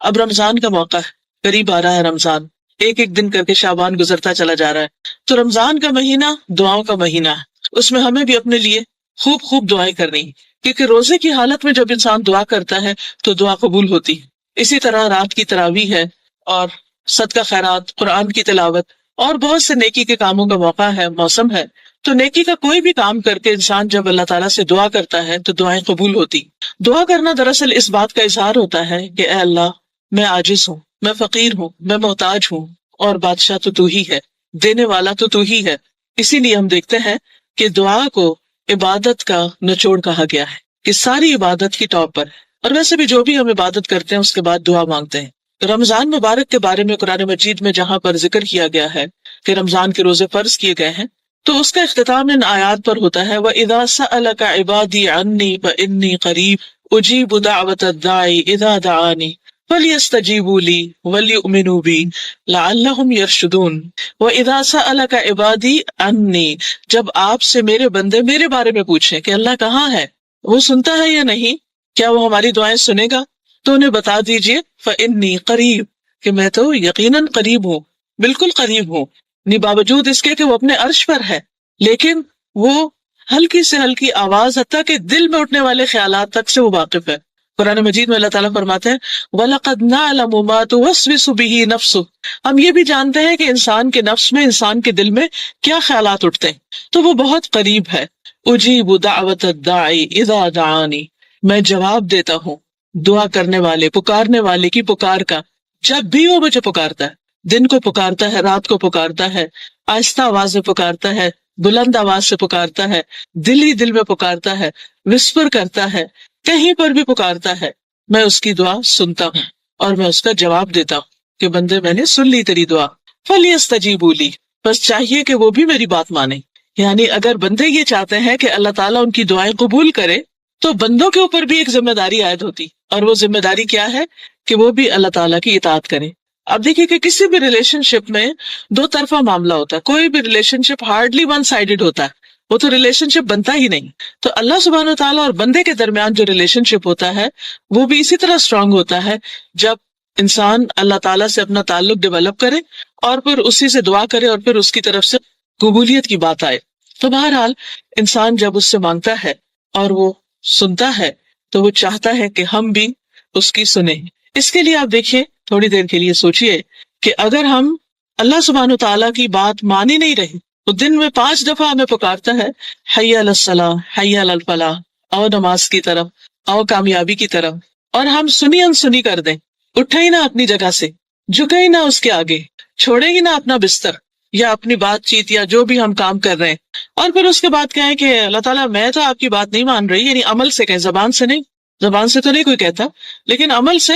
اب رمضان کا موقع ہے، قریب آ رہا ہے رمضان، ایک ایک دن کر کے شعبان گزرتا چلا جا رہا ہے. تو رمضان کا مہینہ دعاؤں کا مہینہ ہے، اس میں ہمیں بھی اپنے لیے خوب خوب دعائیں کرنی ہیں، کیونکہ روزے کی حالت میں جب انسان دعا کرتا ہے تو دعا قبول ہوتی ہے. اسی طرح رات کی تراویح ہے، اور صدقہ خیرات، قرآن کی تلاوت، اور بہت سے نیکی کے کاموں کا موقع ہے، موسم ہے. تو نیکی کا کوئی بھی کام کر کے انسان جب اللہ تعالیٰ سے دعا کرتا ہے تو دعائیں قبول ہوتی. دعا کرنا دراصل اس بات کا اظہار ہوتا ہے کہ اے اللہ، میں عاجز ہوں، میں فقیر ہوں، میں محتاج ہوں، اور بادشاہ تو ہی ہے، دینے والا تو ہی ہے. اسی لیے ہم دیکھتے ہیں کہ دعا کو عبادت کا نچوڑ کہا گیا ہے، کہ ساری عبادت کی ٹاپ پر ہے. اور ویسے بھی جو بھی ہم عبادت کرتے ہیں اس کے بعد دعا مانگتے ہیں. رمضان مبارک کے بارے میں قرآن مجید میں جہاں پر ذکر کیا گیا ہے کہ رمضان کے روزے فرض کیے گئے ہیں، تو اس کا اختتام ان آیات پر ہوتا ہے وَإِذَا سَأَلَكَ عِبَادِي عَنِّي فَإِنِّي قَرِيبٌ أُجِيبُ دَعْوَةَ الدَّاعِ إِذَا دَعَانِ فَلْيَسْتَجِيبُوا لِي وَلْيُؤْمِنُوا بِي لَعَلَّهُمْ يَرْشُدُونَ. وَإِذَا سَأَلَكَ عِبَادِي عَنِّي، جب آپ سے میرے بندے میرے بارے میں پوچھیں کہ اللہ کہاں ہے، وہ سنتا ہے یا نہیں، کیا وہ ہماری دعائیں سنے گا، تو انہیں بتا دیجئے فَإِنِّي قَرِيبٌ، کہ میں تو یقیناً قریب ہوں، بالکل قریب ہوں. باوجود اس کے کہ وہ اپنے عرش پر ہے، لیکن وہ ہلکی سے ہلکی آواز حتیٰ کہ دل میں اٹھنے والے خیالات تک سے وہ واقف ہے. قرآن مجید میں اللہ تعالیٰ فرماتے ہیں وَلَقَدْ نَعْلَمُ مَا تُوَسْوِسُ بِهِ نَفْسُهُ، ہم یہ بھی جانتے ہیں کہ انسان کے نفس میں، انسان کے دل میں کیا خیالات اٹھتے ہیں، تو وہ بہت قریب ہے. أُجِيبُ دَعْوَةَ الدَّاعِ إِذَا دَعَانِ، میں جواب دیتا ہوں دعا کرنے والے، پکارنے والے کی پکار کا جب بھی وہ مجھے پکارتا ہے. دن کو پکارتا ہے، رات کو پکارتا ہے، آہستہ آواز سے پکارتا ہے، بلند آواز سے پکارتا ہے، دل ہی دل میں پکارتا ہے، وسپر کرتا ہے، کہیں پر بھی پکارتا ہے. میں اس کی دعا سنتا ہوں اور میں اس کا جواب دیتا ہوں کہ بندے میں نے سن لی تیری دعا، فَلْيَسْتَجِيبُوا لِي، بس چاہیے کہ وہ بھی میری بات مانیں. یعنی اگر بندے یہ چاہتے ہیں کہ اللہ تعالیٰ ان کی دعائیں قبول کرے تو بندوں کے اوپر بھی ایک ذمہ داری عائد ہوتی، اور وہ ذمہ داری کیا ہے کہ وہ بھی اللہ تعالیٰ کی اطاعت کریں. اب دیکھیے کہ کسی بھی ریلیشن شپ میں دو طرفہ معاملہ ہوتا ہے، کوئی بھی ریلیشن شپ ہارڈلی ون سائیڈڈ ہوتا ہے، وہ تو ریلیشن شپ بنتا ہی نہیں. تو اللہ سبحانہ و تعالیٰ اور بندے کے درمیان جو ریلیشن شپ ہوتا ہے وہ بھی اسی طرح اسٹرانگ ہوتا ہے جب انسان اللہ تعالیٰ سے اپنا تعلق ڈیولپ کرے اور پھر اسی سے دعا کرے اور پھر اس کی طرف سے قبولیت کی بات آئے. تو بہرحال انسان جب اس سے مانگتا ہے اور وہ سنتا ہے تو وہ چاہتا ہے کہ ہم بھی اس کی سنیں. اس کے لیے آپ دیکھیے، تھوڑی دیر کے لیے سوچئے کہ اگر ہم اللہ سبحانہ تعالیٰ کی بات مان ہی نہیں رہے، تو دن میں 5 دفعہ ہمیں پکارتا ہے حی علی الصلاۃ، حی علی الفلاح، آؤ نماز کی طرف، آؤ کامیابی کی طرف، اور ہم سنی انسنی کر دیں، اٹھے ہی نہ اپنی جگہ سے، جھکے ہی نہ اس کے آگے، چھوڑے ہی نہ اپنا بستر یا اپنی بات چیت یا جو بھی ہم کام کر رہے ہیں، اور پھر اس کے بعد کہیں کہ اللہ تعالیٰ میں تو آپ کی بات نہیں مان رہی، یعنی عمل سے کہیں، زبان سے نہیں، زبان سے تو نہیں کوئی کہتا، لیکن عمل سے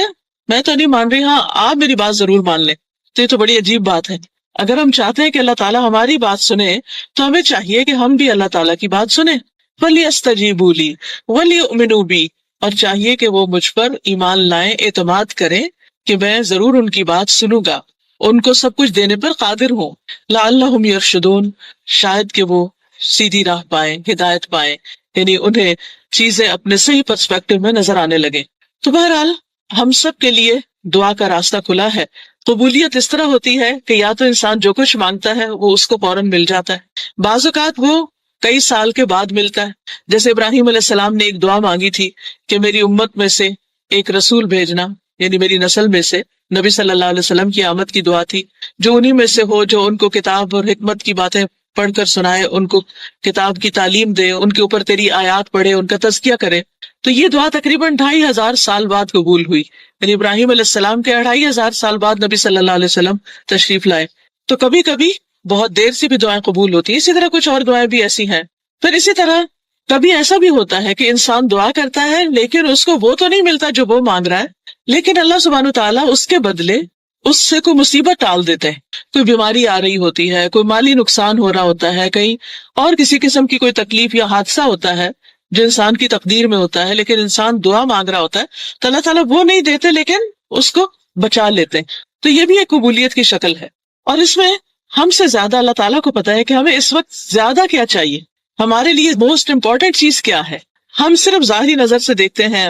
میں تو نہیں مان رہی، ہاں آپ میری بات ضرور مان لیں. تو یہ تو بڑی عجیب بات ہے. اگر ہم چاہتے ہیں کہ اللہ تعالیٰ ہماری بات سنے تو ہمیں چاہیے کہ ہم بھی اللہ تعالیٰ کی بات سنیں. فَلْيَسْتَجِيبُوا لِي وَلْيُؤْمِنُوا بِي، اور چاہیے کہ وہ مجھ پر ایمان لائیں، اعتماد کریں کہ میں ضرور ان کی بات سنوں گا، ان کو سب کچھ دینے پر قادر ہوں. لَعَلَّهُمْ يَرْشُدُونَ، شاید کہ وہ سیدھی راہ پائیں، ہدایت پائیں، یعنی انہیں چیزیں اپنے صحیح پرسپیکٹو میں نظر آنے لگے. تو بہرحال ہم سب کے لیے دعا کا راستہ کھلا ہے. قبولیت اس طرح ہوتی ہے کہ یا تو انسان جو کچھ مانگتا ہے وہ اس کو فوراً مل جاتا ہے، بعض اوقات وہ کئی سال کے بعد ملتا ہے. جیسے ابراہیم علیہ السلام نے ایک دعا مانگی تھی کہ میری امت میں سے ایک رسول بھیجنا، یعنی میری نسل میں سے نبی صلی اللہ علیہ وسلم کی آمد کی دعا تھی، جو انہی میں سے ہو جو ان کو کتاب اور حکمت کی باتیں پڑھ کر سنائے، ان کو کتاب کی تعلیم دے، ان کے اوپر تیری آیات پڑھے، ان کا تزکیہ کرے. تو یہ دعا تقریباً 2500 سال بعد قبول ہوئی، یعنی ابراہیم علیہ السلام کے 2500 سال بعد نبی صلی اللہ علیہ وسلم تشریف لائے. تو کبھی کبھی بہت دیر سے بھی دعائیں قبول ہوتی ہیں. اسی طرح کچھ اور دعائیں بھی ایسی ہیں. پھر اسی طرح کبھی ایسا بھی ہوتا ہے کہ انسان دعا کرتا ہے لیکن اس کو وہ تو نہیں ملتا جو وہ مانگ رہا ہے، لیکن اللہ سبحانہ تعالیٰ اس کے بدلے اس سے کوئی مصیبت ٹال دیتے ہیں. کوئی بیماری آ رہی ہوتی ہے، کوئی مالی نقصان ہو رہا ہوتا ہے، کہیں اور کسی قسم کی کوئی تکلیف یا حادثہ ہوتا ہے جو انسان کی تقدیر میں ہوتا ہے، لیکن انسان دعا مانگ رہا ہوتا ہے تو اللہ تعالیٰ وہ نہیں دیتے لیکن اس کو بچا لیتے ہیں. تو یہ بھی ایک قبولیت کی شکل ہے. اور اس میں ہم سے زیادہ اللہ تعالیٰ کو پتا ہے کہ ہمیں اس وقت زیادہ کیا چاہیے، ہمارے لیے موسٹ امپورٹنٹ چیز کیا ہے. ہم صرف ظاہری نظر سے دیکھتے ہیں،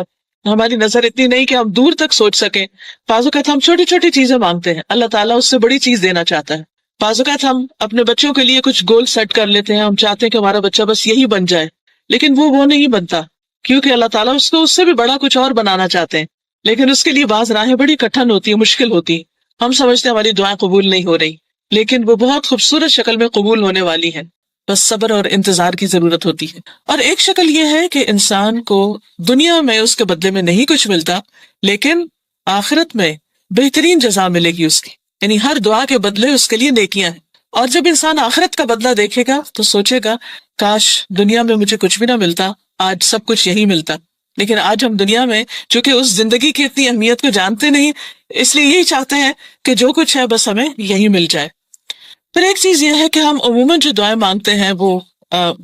ہماری نظر اتنی نہیں کہ ہم دور تک سوچ سکیں. بعض اوقات ہم چھوٹی چھوٹی چیزیں مانگتے ہیں، اللہ تعالیٰ اس سے بڑی چیز دینا چاہتا ہے. بعض اوقات ہم اپنے بچوں کے لیے کچھ گول سیٹ کر لیتے ہیں، ہم چاہتے ہیں کہ ہمارا بچہ بس یہی بن جائے، لیکن وہ نہیں بنتا، کیونکہ اللہ تعالیٰ اس کو اس سے بھی بڑا کچھ اور بنانا چاہتے ہیں. لیکن اس کے لیے بعض راہیں بڑی کٹھن ہوتی ہیں، مشکل ہوتی ہیں. ہم سمجھتے ہیں ہماری دعائیں قبول نہیں ہو رہی، لیکن وہ بہت خوبصورت شکل میں قبول ہونے والی ہیں. بس صبر اور انتظار کی ضرورت ہوتی ہے. اور ایک شکل یہ ہے کہ انسان کو دنیا میں اس کے بدلے میں نہیں کچھ ملتا، لیکن آخرت میں بہترین جزا ملے گی اس کی، یعنی ہر دعا کے بدلے اس کے لیے نیکیاں ہیں. اور جب انسان آخرت کا بدلہ دیکھے گا تو سوچے گا کاش دنیا میں مجھے کچھ بھی نہ ملتا، آج سب کچھ یہی ملتا. لیکن آج ہم دنیا میں چونکہ اس زندگی کی اتنی اہمیت کو جانتے نہیں، اس لیے یہی چاہتے ہیں کہ جو کچھ ہے بس ہمیں یہی مل جائے. پھر ایک چیز یہ ہے کہ ہم عموماً جو دعائیں مانگتے ہیں وہ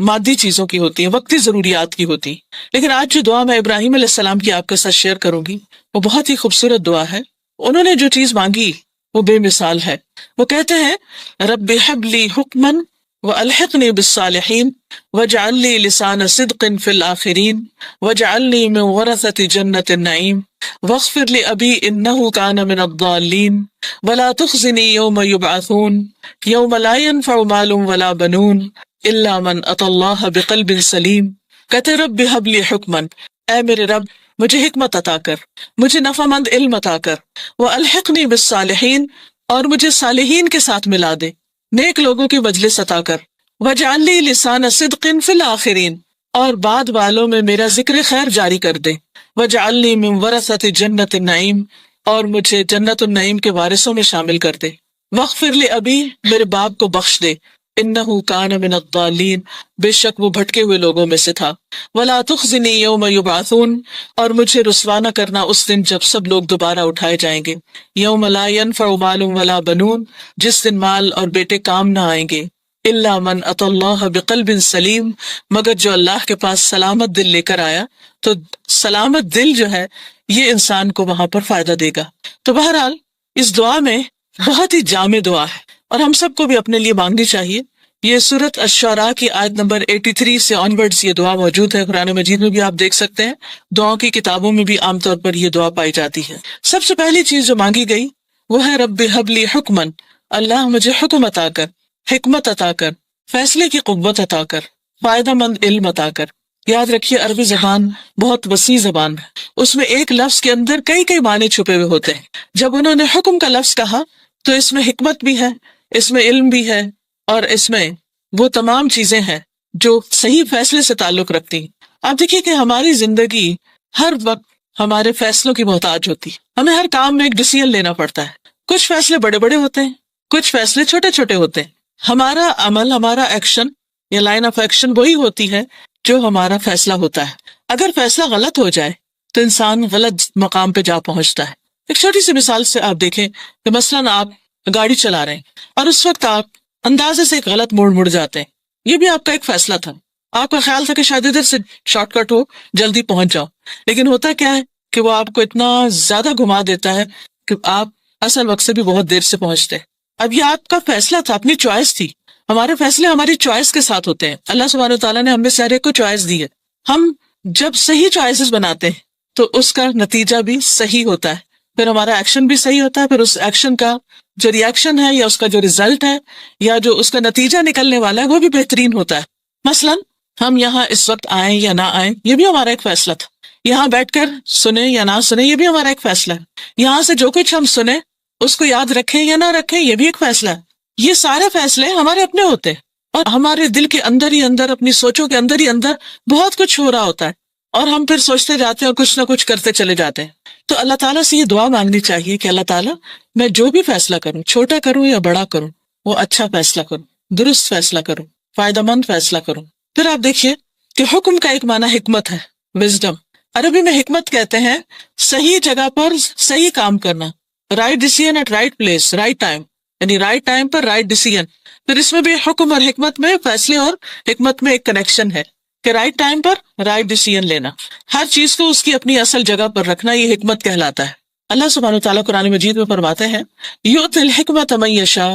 مادی چیزوں کی ہوتی ہیں، وقتی ضروریات کی ہوتی. لیکن آج جو دعا میں ابراہیم علیہ السلام کی آپ کے ساتھ شیئر کروں گی وہ بہت ہی خوبصورت دعا ہے. انہوں نے جو چیز مانگی وہ بے مثال ہے. وہ کہتے ہیں رب ہب لی حکمن والحقنی بالصالحین واجعل لی لسان صدق فی الآخرین واجعلنی من ورثۃ جنۃ النعیم واغفر لأبی انہ کان من الضالین ولا تخزنی یوم یبعثون یوم لا ينفع مال ولا بنون الا من اتی اللہ بقلب سلیم. کہتے رب ہب لی حکمن، اے میرے رب مجھے حکمت عطا کر، مجھے نفع مند علم عطا کر، والحقنی بالصالحین اور مجھے صالحین کے ساتھ ملا دے، نیک لوگوں کی مجلس عطا کر، واجعل لی لسان صدق فی الآخرین اور بعد والوں میں میرا ذکر خیر جاری کر دے، واجعلنی من ورثۃ جنۃ النعیم اور مجھے جنت النعیم کے وارثوں میں شامل کر دے، واغفر لأبی میرے باپ کو بخش دے، انہ کان من الضالین بے شک وہ بھٹکے ہوئے لوگوں میں سے تھا، ولا تخزنی یوم یبعثون اور مجھے رسوا نہ کرنا اس دن جب سب لوگ دوبارہ اٹھائے جائیں گے، یوم لا ينفع مال ولا بنون جس دن مال اور بیٹے کام نہ آئیں گے، الا من اتی اللہ بقلب سلیم مگر جو اللہ کے پاس سلامت دل لے کر آیا. تو سلامت دل جو ہے یہ انسان کو وہاں پر فائدہ دے گا. تو بہرحال اس دعا میں بہت ہی جامع دعا ہے اور ہم سب کو بھی اپنے لیے مانگنی چاہیے. یہ سورۃ الشعراء کی آیت نمبر 83 سے آنورڈز یہ دعا موجود ہے. قرآن مجید میں بھی آپ دیکھ سکتے ہیں، دعاؤں کی کتابوں میں بھی عام طور پر یہ دعا پائی جاتی ہے. سب سے پہلی چیز جو مانگی گئی وہ ہے رب ہب لی حکمن، اللہ مجھے حکم عطا کر، حکمت عطا کر، فیصلے کی قوت عطا کر، فائدہ مند علم عطا کر. یاد رکھیے عربی زبان بہت وسیع زبان ہے، اس میں ایک لفظ کے اندر کئی معنی چھپے ہوئے ہوتے ہیں. جب انہوں نے حکم کا لفظ کہا تو اس میں حکمت بھی ہے، اس میں علم بھی ہے، اور اس میں وہ تمام چیزیں ہیں جو صحیح فیصلے سے تعلق رکھتی ہیں. آپ دیکھیے کہ ہماری زندگی ہر وقت ہمارے فیصلوں کی محتاج ہوتی ہے. ہمیں ہر کام میں ایک ڈیسیژن لینا پڑتا ہے. کچھ فیصلے بڑے بڑے ہوتے ہیں، کچھ فیصلے چھوٹے چھوٹے ہوتے ہیں. ہمارا عمل، ہمارا ایکشن یا لائن آف ایکشن وہی ہوتی ہے جو ہمارا فیصلہ ہوتا ہے. اگر فیصلہ غلط ہو جائے تو انسان غلط مقام پہ جا پہنچتا ہے. ایک چھوٹی سی مثال سے آپ دیکھیں کہ مثلاً آپ گاڑی چلا رہے ہیں اور اس وقت آپ اندازے سے ایک غلط موڑ جاتے ہیں. یہ بھی آپ کا ایک فیصلہ تھا، آپ کا خیال تھا کہ شاید ادھر سے شارٹ کٹ ہو، جلدی پہنچ جاؤ، لیکن ہوتا کیا ہے کہ وہ آپ کو اتنا زیادہ گھما دیتا ہے کہ آپ اصل وقت سے بھی بہت دیر سے پہنچتے ہیں. اب یہ آپ کا فیصلہ تھا، اپنی چوائس تھی. ہمارے فیصلے ہماری چوائس کے ساتھ ہوتے ہیں. اللہ سبحانہ وتعالیٰ نے ہم میں سے ہر ایک کو چوائس دی ہے. ہم جب صحیح چوائسز بناتے ہیں تو اس کا نتیجہ بھی صحیح ہوتا ہے، پھر ہمارا ایکشن بھی صحیح ہوتا ہے، پھر اس ایکشن کا جو ری ایکشن ہے یا اس کا جو ریزلٹ ہے یا جو اس کا نتیجہ نکلنے والا ہے وہ بھی بہترین ہوتا ہے. مثلاً ہم یہاں اس وقت آئیں یا نہ آئیں یہ بھی ہمارا ایک فیصلہ تھا. یہاں بیٹھ کر سنیں یا نہ سنیں یہ بھی ہمارا ایک فیصلہ ہے. یہاں سے جو کچھ ہم سنیں اس کو یاد رکھیں یا نہ رکھیں یہ بھی ایک فیصلہ ہے. یہ سارے فیصلے ہمارے اپنے ہوتے ہیں اور ہمارے دل کے اندر ہی اندر، اپنی سوچوں کے اندر ہی اندر بہت کچھ ہو رہا ہوتا ہے اور ہم پھر سوچتے جاتے ہیں اور کچھ نہ کچھ کرتے چلے جاتے ہیں. تو اللہ تعالیٰ سے یہ دعا مانگنی چاہیے کہ اللہ تعالیٰ میں جو بھی فیصلہ کروں، چھوٹا کروں یا بڑا کروں، وہ اچھا فیصلہ کروں، درست فیصلہ کروں، فائدہ مند فیصلہ کروں. پھر آپ دیکھیے کہ حکم کا ایک معنی حکمت ہے، وزڈم. عربی میں حکمت کہتے ہیں صحیح جگہ پر صحیح کام کرنا، right decision at right place, right time, یعنی رائٹ ٹائم پر رائٹ ڈیسیژن. پھر اس میں بھی حکم اور حکمت میں، فیصلے اور حکمت میں ایک کنیکشن ہے کہ رائٹ ٹائم پر رائٹ ڈیسیژن لینا، ہر چیز کو اس کی اپنی اصل جگہ پر رکھنا، یہ حکمت کہلاتا ہے. اللہ سبحانہ وتعالیٰ قرآن مجید میں فرماتے ہیں یؤتی الحکمۃ من یشاء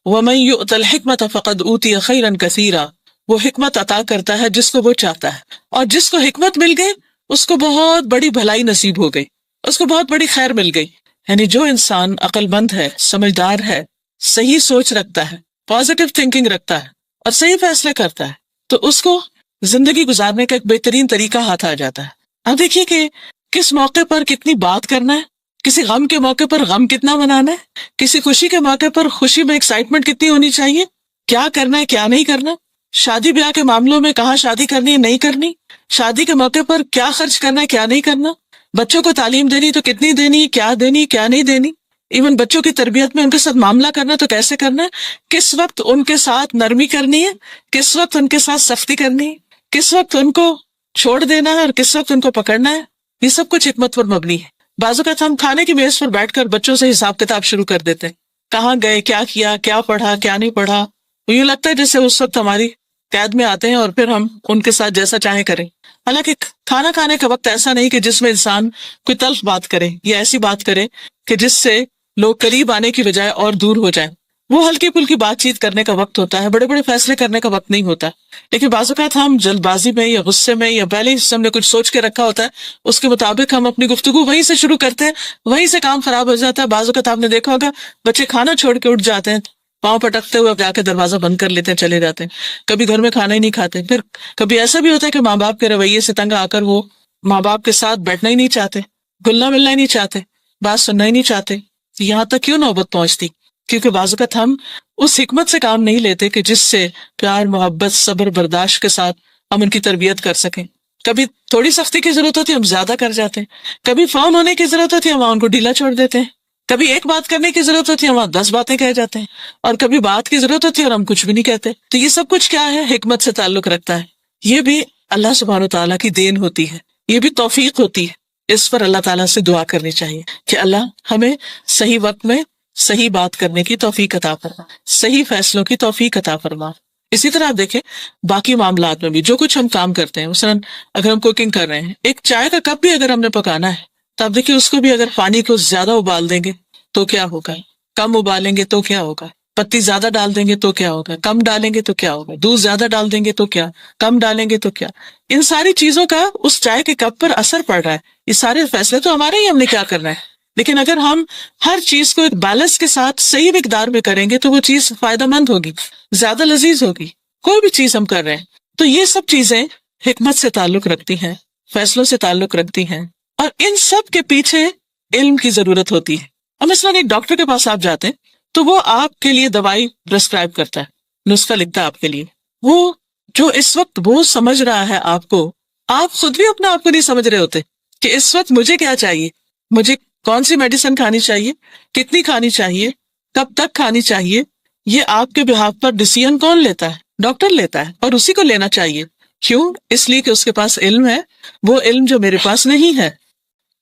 ومن یؤت الحکمۃ فقد اوتی خیرا کثیرا. وہ حکمت عطا کرتا ہے جس کو وہ چاہتا ہے، اور جس کو حکمت مل گئی اس کو بہت بڑی بھلائی نصیب ہو گئی، اس کو بہت بڑی خیر مل گئی. یعنی جو انسان عقل مند ہے، سمجھدار ہے، صحیح سوچ رکھتا ہے، پازیٹیو تھنکنگ رکھتا ہے اور صحیح فیصلے کرتا ہے، تو اس کو زندگی گزارنے کا ایک بہترین طریقہ ہاتھ آ جاتا ہے. اب دیکھیے کہ کس موقع پر کتنی بات کرنا ہے، کسی غم کے موقع پر غم کتنا منانا ہے، کسی خوشی کے موقع پر خوشی میں ایکسائٹمنٹ کتنی ہونی چاہیے، کیا کرنا ہے کیا نہیں کرنا، شادی بیاہ کے معاملوں میں کہاں شادی کرنی ہے نہیں کرنی، شادی کے موقع پر کیا خرچ کرنا ہے کیا نہیں کرنا، بچوں کو تعلیم دینی تو کتنی دینی، کیا دینی کیا نہیں دینی، ایون بچوں کی تربیت میں ان کے ساتھ معاملہ کرنا تو کیسے کرنا ہے، کس وقت ان کے ساتھ نرمی کرنی ہے، کس وقت ان کے ساتھ سختی کرنی ہے، کس وقت ان کو چھوڑ دینا ہے اور کس وقت ان کو پکڑنا ہے. یہ سب کچھ حکمت پر مبنی ہے. بعض اوقات ہم کھانے کی میز پر بیٹھ کر بچوں سے حساب کتاب شروع کر دیتے ہیں، کہاں گئے، کیا کیا، کیا پڑھا، کیا نہیں پڑھا. یوں لگتا ہے جیسے اس وقت ہماری قید میں آتے ہیں اور پھر ہم ان کے ساتھ جیسا چاہیں کریں. حالانکہ کھانا کھانے کا وقت ایسا نہیں کہ جس میں انسان کوئی تلخ بات کرے یا ایسی بات کرے کہ جس سے لوگ قریب آنے کی بجائے اور دور ہو جائیں. وہ ہلکی پھلکی بات چیت کرنے کا وقت ہوتا ہے، بڑے بڑے فیصلے کرنے کا وقت نہیں ہوتا. لیکن بعض اوقات ہم جلد بازی میں یا غصے میں یا پہلے ہی ہم نے کچھ سوچ کے رکھا ہوتا ہے، اس کے مطابق ہم اپنی گفتگو وہیں سے شروع کرتے ہیں، وہیں سے کام خراب ہو جاتا ہے. بعض اوقات آپ نے دیکھا ہوگا بچے کھانا چھوڑ کے اٹھ جاتے ہیں، پاؤں پٹکتے ہوئے جا کے دروازہ بند کر لیتے ہیں، چلے جاتے ہیں، کبھی گھر میں کھانا ہی نہیں کھاتے. پھر کبھی ایسا بھی ہوتا ہے کہ ماں باپ کے رویے سے تنگ آ کر وہ ماں باپ کے ساتھ بیٹھنا ہی نہیں چاہتے، گلنا ملنا ہی نہیں چاہتے، بات سننا ہی نہیں چاہتے. یہاں تک کیوں نوبت پہنچتی؟ کیونکہ بعض اوقات ہم اس حکمت سے کام نہیں لیتے کہ جس سے پیار، محبت، صبر، برداشت کے ساتھ ہم ان کی تربیت کر سکیں. کبھی تھوڑی سختی کی ضرورت ہوتی ہے، ہم زیادہ کر جاتے ہیں. کبھی فارم ہونے کی ضرورت ہوتی ہے، ہم ان کو ڈھیلا چھوڑ دیتے ہیں. کبھی ایک بات کرنے کی ضرورت ہوتی ہے، ہم 10 باتیں کہہ جاتے ہیں. اور کبھی بات کی ضرورت ہوتی ہے اور ہم کچھ بھی نہیں کہتے. تو یہ سب کچھ کیا ہے؟ حکمت سے تعلق رکھتا ہے. یہ بھی اللہ سبحانہ وتعالیٰ کی دین ہوتی ہے، یہ بھی توفیق ہوتی ہے. اس پر اللہ تعالیٰ سے دعا کرنی چاہیے کہ اللہ ہمیں صحیح وقت میں صحیح بات کرنے کی توفیق عطا فرما، صحیح فیصلوں کی توفیق عطا فرما. اسی طرح آپ دیکھیں باقی معاملات میں بھی جو کچھ ہم کام کرتے ہیں، مثلا اگر ہم کوکنگ کر رہے ہیں، ایک چائے کا کپ بھی اگر ہم نے پکانا ہے تو آپ دیکھیں اس کو بھی اگر پانی کو زیادہ ابال دیں گے تو کیا ہوگا، کم ابالیں گے تو کیا ہوگا، پتی زیادہ ڈال دیں گے تو کیا ہوگا، کم ڈالیں گے تو کیا ہوگا، دودھ زیادہ ڈال دیں گے تو کیا، کم ڈالیں گے تو کیا. ان ساری چیزوں کا اس چائے کے کپ پر اثر پڑ رہا ہے. یہ سارے فیصلے تو ہمارے ہی، ہم نے کیا کرنا ہے. لیکن اگر ہم ہر چیز کو ایک بیلنس کے ساتھ صحیح مقدار میں کریں گے تو وہ چیز فائدہ مند ہوگی، زیادہ لذیذ ہوگی. کوئی بھی چیز ہم کر رہے ہیں تو یہ سب چیزیں حکمت سے تعلق رکھتی ہیں، فیصلوں سے تعلق رکھتی ہیں، اور ان سب کے پیچھے علم کی ضرورت ہوتی ہے. اب مثلاً ایک ڈاکٹر کے پاس آپ جاتے ہیں تو وہ آپ کے لیے دوائی پرسکرائب کرتا ہے، نسخہ لکھتا ہے آپ کے لیے. وہ جو اس وقت وہ سمجھ رہا ہے آپ کو، آپ خود بھی اپنا آپ کو نہیں سمجھ رہے ہوتے کہ اس وقت مجھے کیا چاہیے، مجھے کون سی میڈیسن کھانی چاہیے، کتنی کھانی چاہیے، کب تک کھانی چاہیے. یہ آپ کے بہاف پر ڈیسیژن کون لیتا ہے؟ ڈاکٹر لیتا ہے، اور اسی کو لینا چاہیے. کیوں؟ اس لیے کہ اس کے پاس علم ہے، وہ علم جو میرے پاس نہیں ہے.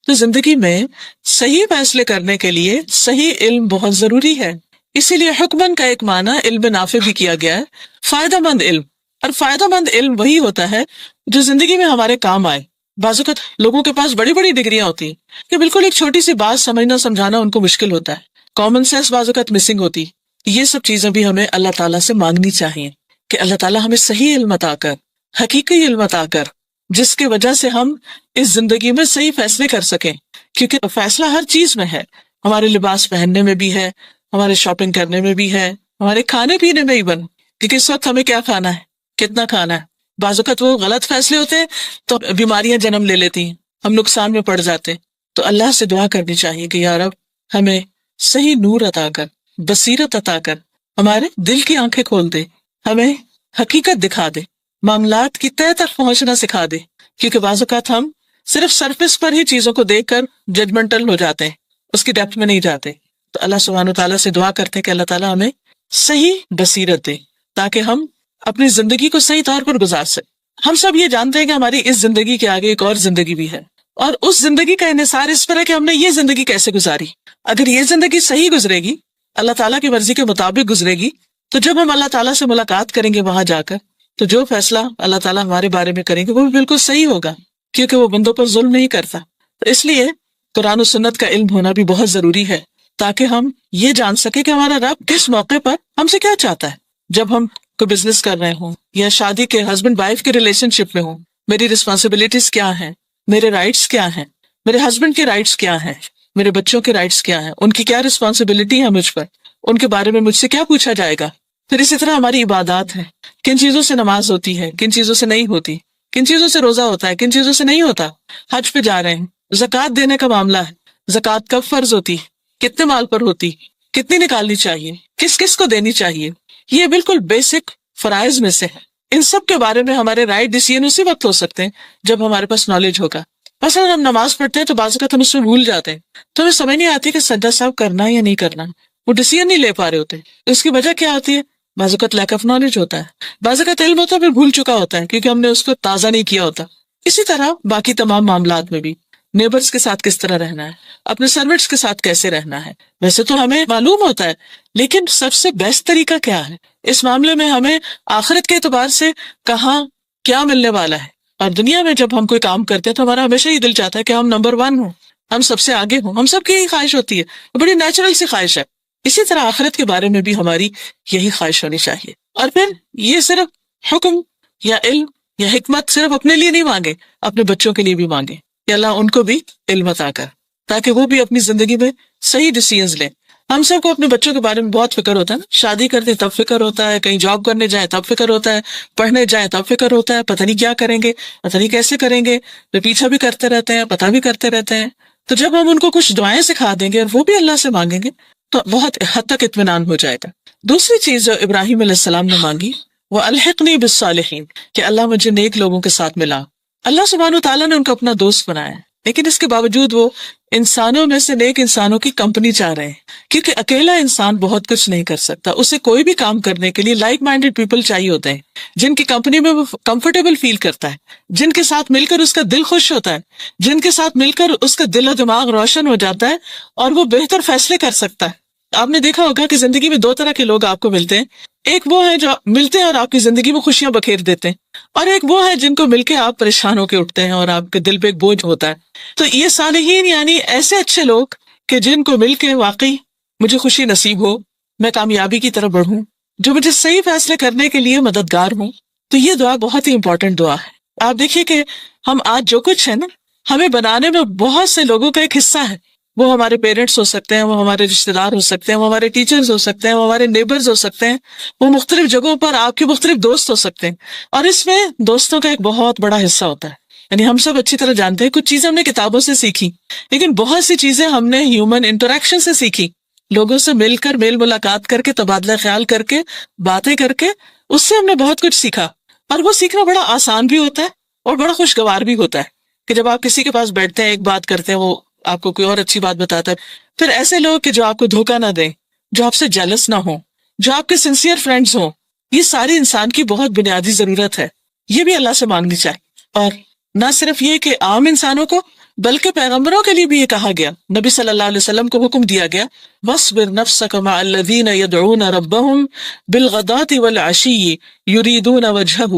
تو زندگی میں صحیح فیصلے کرنے کے لیے صحیح علم بہت ضروری ہے. اسی لیے حکمن کا ایک معنی علم نافع بھی کیا گیا ہے، فائدہ مند علم. اور فائدہ مند علم وہی ہوتا ہے جو زندگی میں ہمارے کام آئے. بعض اوقات لوگوں کے پاس بڑی بڑی ڈگریاں ہوتی ہیں کہ بالکل ایک چھوٹی سی بات سمجھنا سمجھانا ان کو مشکل ہوتا ہے. کامن سینس بعض اوقات مسنگ ہوتی. یہ سب چیزیں بھی ہمیں اللہ تعالیٰ سے مانگنی چاہیے کہ اللہ تعالیٰ ہمیں صحیح علم عطا کر، حقیقی علم عطا کر، جس کی وجہ سے ہم اس زندگی میں صحیح فیصلے کر سکیں. کیونکہ فیصلہ ہر چیز میں ہے، ہمارے لباس پہننے میں بھی ہے، ہمارے شاپنگ کرنے میں بھی ہے، ہمارے کھانے پینے میں ہی بن کہ کس وقت ہمیں کیا کھانا ہے، کتنا کھانا ہے. بعض اوقات وہ غلط فیصلے ہوتے ہیں تو بیماریاں جنم لے لیتی ہیں، ہم نقصان میں پڑ جاتے ہیں. تو اللہ سے دعا کرنی چاہیے کہ یا رب ہمیں صحیح نور عطا کر، بصیرت عطا کر، ہمارے دل کی آنکھیں کھول دے، ہمیں حقیقت دکھا دے، معاملات کی تہہ تک پہنچنا سکھا دے. کیونکہ بعض اوقات ہم صرف سرفس پر ہی چیزوں کو دیکھ کر ججمنٹل ہو جاتے ہیں، اس کی ڈیپتھ میں نہیں جاتے. تو اللہ سبحانہ وتعالیٰ سے دعا کرتے ہیں کہ اللہ تعالیٰ ہمیں صحیح بصیرت دے تاکہ ہم اپنی زندگی کو صحیح طور پر گزار سکیں. ہم سب یہ جانتے ہیں کہ ہماری اس زندگی کے آگے ایک اور زندگی بھی ہے، اور اس زندگی کا انحصار اس پر ہے کہ ہم نے یہ زندگی کیسے گزاری. اگر یہ زندگی صحیح گزرے گی، اللہ تعالیٰ کی مرضی کے مطابق گزرے گی، تو جب ہم اللہ تعالیٰ سے ملاقات کریں گے وہاں جا کر، تو جو فیصلہ اللہ تعالیٰ ہمارے بارے میں کریں گے وہ بھی بالکل صحیح ہوگا، کیونکہ وہ بندوں پر ظلم نہیں کرتا. تو اس لیے قرآن و سنت کا علم ہونا بھی بہت ضروری ہے تاکہ ہم یہ جان سکیں کہ ہمارا رب کس موقع پر ہم سے کیا چاہتا ہے. جب ہم کوئی بزنس کر رہے ہوں یا شادی کے ہسبینڈ وائف کے ریلیشن شپ میں ہوں، میری رسپانسبلٹیز کیا ہیں، میرے رائٹس کیا ہیں، میرے ہسبینڈ کے رائٹس کیا ہیں، میرے بچوں کے رائٹس کیا ہیں، ان کی کیا رسپانسبلٹی ہے مجھ پر، ان کے بارے میں مجھ سے کیا پوچھا جائے گا۔ پھر اسی طرح ہماری عبادات ہیں، کن چیزوں سے نماز ہوتی ہے، کن چیزوں سے نہیں ہوتی، کن چیزوں سے روزہ ہوتا ہے، کن چیزوں سے نہیں ہوتا۔ حج پہ جا رہے ہیں، زکوٰۃ دینے کا معاملہ ہے، زکوٰۃ کب فرض ہوتی، کتنے مال پر ہوتی، کتنی نکالنی چاہیے، کس کس کو دینی چاہیے، یہ بالکل بیسک فرائض میں سے ہے۔ ان سب کے بارے میں ہمارے رائٹ ڈیسیژن اسی وقت ہو سکتے ہیں جب ہمارے پاس نالج ہوگا۔ مثلا ہم نماز پڑھتے ہیں تو بعض اوقات ہم اس میں بھول جاتے ہیں، تو ہمیں سمجھ نہیں آتی کہ سجدہ صاحب کرنا ہے یا نہیں کرنا، وہ ڈیسیژن نہیں لے پا رہے ہوتے۔ اس کی وجہ کیا ہوتی ہے؟ بعض اوقات لیک آف نالج ہوتا ہے، بعض اوقات علم ہوتا ہے پھر بھول چکا ہوتا ہے کیونکہ ہم نے اس کو تازہ نہیں کیا ہوتا۔ اسی طرح باقی تمام معاملات میں بھی، نیبرز کے ساتھ کس طرح رہنا ہے، اپنے سروینٹس کے ساتھ کیسے رہنا ہے، ویسے تو ہمیں معلوم ہوتا ہے، لیکن سب سے بیسٹ طریقہ کیا ہے اس معاملے میں؟ ہمیں آخرت کے اعتبار سے کہاں کیا ملنے والا ہے، اور دنیا میں جب ہم کوئی کام کرتے ہیں تو ہمارا ہمیشہ یہ دل چاہتا ہے کہ ہم نمبر 1 ہوں، ہم سب سے آگے ہوں، ہم سب کی یہی خواہش ہوتی ہے، بڑی نیچرل سی خواہش ہے۔ اسی طرح آخرت کے بارے میں بھی ہماری یہی خواہش ہونی چاہیے۔ اور پھر یہ صرف حکم یا علم یا حکمت صرف اپنے لیے نہیں مانگے، اپنے بچوں کے لیے بھی مانگے کہ اللہ ان کو بھی علم عطا کر، تاکہ وہ بھی اپنی زندگی میں صحیح ڈیسیژنز لیں۔ ہم سب کو اپنے بچوں کے بارے میں بہت فکر ہوتا ہے نا، شادی کرتے ہیں تب فکر ہوتا ہے، کہیں جاب کرنے جائیں تب فکر ہوتا ہے، پڑھنے جائیں تب فکر ہوتا ہے، پتہ نہیں کیا کریں گے، پتہ نہیں کیسے کریں گے، پھر پیچھا بھی کرتے رہتے ہیں، پتہ بھی کرتے رہتے ہیں۔ تو جب ہم ان کو کچھ دعائیں سکھا دیں گے اور وہ بھی اللہ سے مانگیں گے تو بہت حد تک اطمینان ہو جائے گا۔ دوسری چیز جو ابراہیم علیہ السلام نے مانگی وہ الحقنی بالصالحین، کہ اللہ مجھے نیک لوگوں کے ساتھ ملا۔ اللہ سبحانہ وتعالیٰ نے ان کو اپنا دوست بنایا ہے، لیکن اس کے باوجود وہ انسانوں میں سے نیک انسانوں کی کمپنی چاہ رہے ہیں، کیونکہ اکیلا انسان بہت کچھ نہیں کر سکتا، اسے کوئی بھی کام کرنے کے لیے لائک مائنڈیڈ پیپل چاہیے ہوتے ہیں، جن کی کمپنی میں وہ کمفرٹیبل فیل کرتا ہے، جن کے ساتھ مل کر اس کا دل خوش ہوتا ہے، جن کے ساتھ مل کر اس کا دل و دماغ روشن ہو جاتا ہے اور وہ بہتر فیصلے کر سکتا ہے۔ آپ نے دیکھا ہوگا کہ زندگی میں 2 طرح کے لوگ آپ کو ملتے ہیں، ایک وہ ہے جو ملتے ہیں اور آپ کی زندگی میں خوشیاں بکھیر دیتے ہیں، اور ایک وہ ہے جن کو مل کے آپ پریشان ہو کے اٹھتے ہیں اور آپ کے دل پہ ایک بوجھ ہوتا ہے۔ تو یہ صالحین یعنی ایسے اچھے لوگ کہ جن کو مل کے واقعی مجھے خوشی نصیب ہو، میں کامیابی کی طرف بڑھوں، جو مجھے صحیح فیصلے کرنے کے لیے مددگار ہوں۔ تو یہ دعا بہت ہی امپورٹنٹ دعا ہے۔ آپ دیکھیے کہ ہم آج جو کچھ ہے نا، ہمیں بنانے میں بہت سے لوگوں کا ایک حصہ ہے۔ وہ ہمارے پیرنٹس ہو سکتے ہیں، وہ ہمارے رشتہ دار ہو سکتے ہیں، وہ ہمارے ٹیچرز ہو سکتے ہیں، وہ ہمارے نیبرز ہو سکتے ہیں، وہ مختلف جگہوں پر آپ کے مختلف دوست ہو سکتے ہیں، اور اس میں دوستوں کا ایک بہت بڑا حصہ ہوتا ہے۔ یعنی ہم سب اچھی طرح جانتے ہیں کچھ چیزیں ہم نے کتابوں سے سیکھی، لیکن بہت سی چیزیں ہم نے ہیومن انٹریکشن سے سیکھی، لوگوں سے مل کر، میل ملاقات کر کے، تبادلہ خیال کر کے، باتیں کر کے، اس سے ہم نے بہت کچھ سیکھا۔ اور وہ سیکھنا بڑا آسان بھی ہوتا ہے اور بڑا خوشگوار بھی ہوتا ہے کہ جب آپ کسی کے پاس بیٹھتے ہیں، ایک بات کرتے ہیں، وہ آپ کو کوئی اور اچھی بات بتاتا ہے۔ پھر ایسے لوگ کہ جو آپ کو دھوکہ نہ دیں، جو آپ سے جیلس نہ ہوں، جو آپ کے سنسیئر فرینڈز ہوں، یہ ساری انسان کی بہت بنیادی ضرورت ہے، یہ بھی اللہ سے مانگنی چاہیے۔ اور نہ صرف یہ کہ عام انسانوں کو، بلکہ پیغمبروں کے لیے بھی یہ کہا گیا، نبی صلی اللہ علیہ وسلم کو حکم دیا گیا، وَاصْبِرْ نَفْسَكَ مَعَ الَّذِينَ يَدْعُونَ رَبَّهُمْ بِالْغَدَاةِ وَالْعَشِيِّ يُرِيدُونَ وَجْهَهُ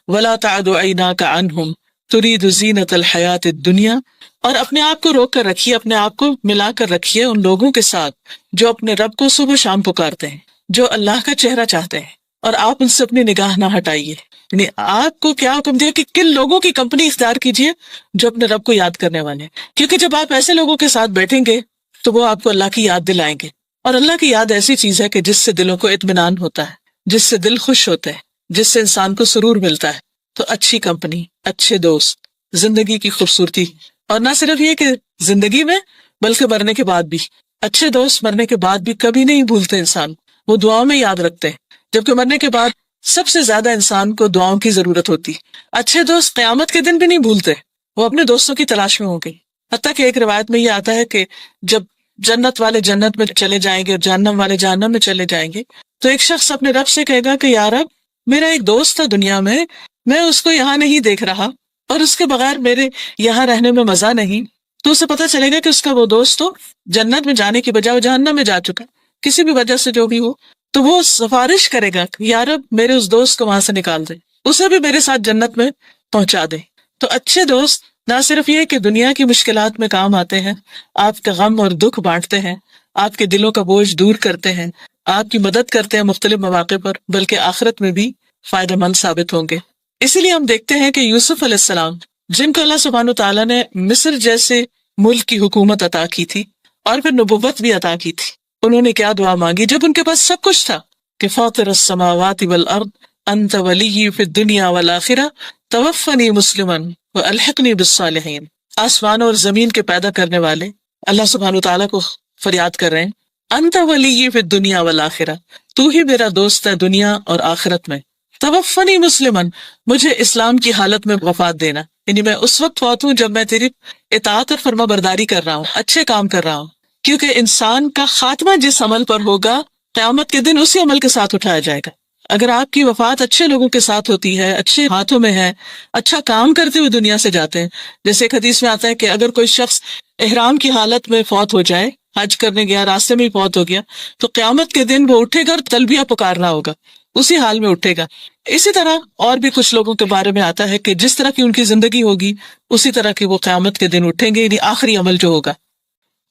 وَلَا تَعْدُ عَيْنَاكَ عَنْهُمْ تُرِيدُ زِينَةَ الْحَيَاةِ الدُّنْيَا، اور اپنے آپ کو روک کر رکھیے، اپنے آپ کو ملا کر رکھیے ان لوگوں کے ساتھ جو اپنے رب کو صبح شام پکارتے ہیں، جو اللہ کا چہرہ چاہتے ہیں، اور آپ ان سے اپنی نگاہ نہ ہٹائیے۔ یعنی آپ کو کیا حکم دیا کہ کن لوگوں کی کمپنی اختیار کیجیے؟ جو اپنے رب کو یاد کرنے والے ہیں، کیونکہ جب آپ ایسے لوگوں کے ساتھ بیٹھیں گے تو وہ آپ کو اللہ کی یاد دلائیں گے، اور اللہ کی یاد ایسی چیز ہے کہ جس سے دلوں کو اطمینان ہوتا ہے، جس سے دل خوش ہوتے ہیں، جس سے انسان کو سرور ملتا ہے۔ تو اچھی کمپنی، اچھے دوست زندگی کی خوبصورتی، اور نہ صرف یہ کہ زندگی میں بلکہ مرنے کے بعد بھی، اچھے دوست مرنے کے بعد بھی کبھی نہیں بھولتے انسان، وہ دعاؤں میں یاد رکھتے ہیں، جبکہ مرنے کے بعد سب سے زیادہ انسان کو دعاؤں کی ضرورت ہوتی۔ اچھے دوست قیامت کے دن بھی نہیں بھولتے، وہ اپنے دوستوں کی تلاش میں ہوں گے۔ حتیٰ کہ ایک روایت میں یہ آتا ہے کہ جب جنت والے جنت میں چلے جائیں گے اور جہنم والے جہنم میں چلے جائیں گے تو ایک شخص اپنے رب سے کہے گا کہ یا رب، میرا ایک دوست تھا دنیا میں اس کو یہاں نہیں دیکھ رہا، اور اس کے بغیر میرے یہاں رہنے میں مزہ نہیں۔ تو اسے پتہ چلے گا کہ اس کا وہ دوست تو جنت میں جانے کی بجائے وہ جہنم میں جا چکا، کسی بھی وجہ سے جو بھی ہو، تو وہ سفارش کرے گا کہ یا رب میرے اس دوست کو وہاں سے نکال دے، اسے بھی میرے ساتھ جنت میں پہنچا دے۔ تو اچھے دوست نہ صرف یہ کہ دنیا کی مشکلات میں کام آتے ہیں، آپ کا غم اور دکھ بانٹتے ہیں، آپ کے دلوں کا بوجھ دور کرتے ہیں، آپ کی مدد کرتے ہیں مختلف مواقع پر، بلکہ آخرت میں بھی فائدہ مند ثابت ہوں گے۔ اسی لیے ہم دیکھتے ہیں کہ یوسف علیہ السلام جن کو اللہ سبحانہ تعالیٰ نے مصر جیسے ملک کی حکومت عطا کی تھی اور پھر نبوت بھی عطا کی تھی، انہوں نے کیا دعا مانگی جب ان کے پاس سب کچھ تھا کہ فاطر السماوات والارض انت ولی فی الدنیا والآخرہ توفنی مسلما والحقنی بالصالحین. آسمان اور زمین کے پیدا کرنے والے اللہ سبحانہ تعالیٰ کو فریاد کر رہے ہیں، انت ولی فی الدنیا والآخرہ، تو ہی میرا دوست ہے دنیا اور آخرت میں، توفنی مسلمن، مجھے اسلام کی حالت میں وفات دینا، یعنی میں اس وقت فوت ہوں جب میں تیری اطاعت اور فرما برداری کر رہا ہوں، اچھے کام کر رہا ہوں. کیونکہ انسان کا خاتمہ جس عمل پر ہوگا قیامت کے دن اسی عمل کے ساتھ اٹھایا جائے گا. اگر آپ کی وفات اچھے لوگوں کے ساتھ ہوتی ہے، اچھے ہاتھوں میں ہے، اچھا کام کرتے ہوئے دنیا سے جاتے ہیں، جیسے ایک حدیث میں آتا ہے کہ اگر کوئی شخص احرام کی حالت میں فوت ہو جائے، حج کرنے گیا راستے میں ہی فوت ہو گیا، تو قیامت کے دن وہ اٹھے گا اور تلبیہ پکارنا ہوگا، اسی حال میں اٹھے گا. اسی طرح اور بھی کچھ لوگوں کے بارے میں آتا ہے کہ جس طرح کی ان کی زندگی ہوگی اسی طرح کی وہ قیامت کے دن اٹھیں گے، یعنی آخری عمل جو ہوگا.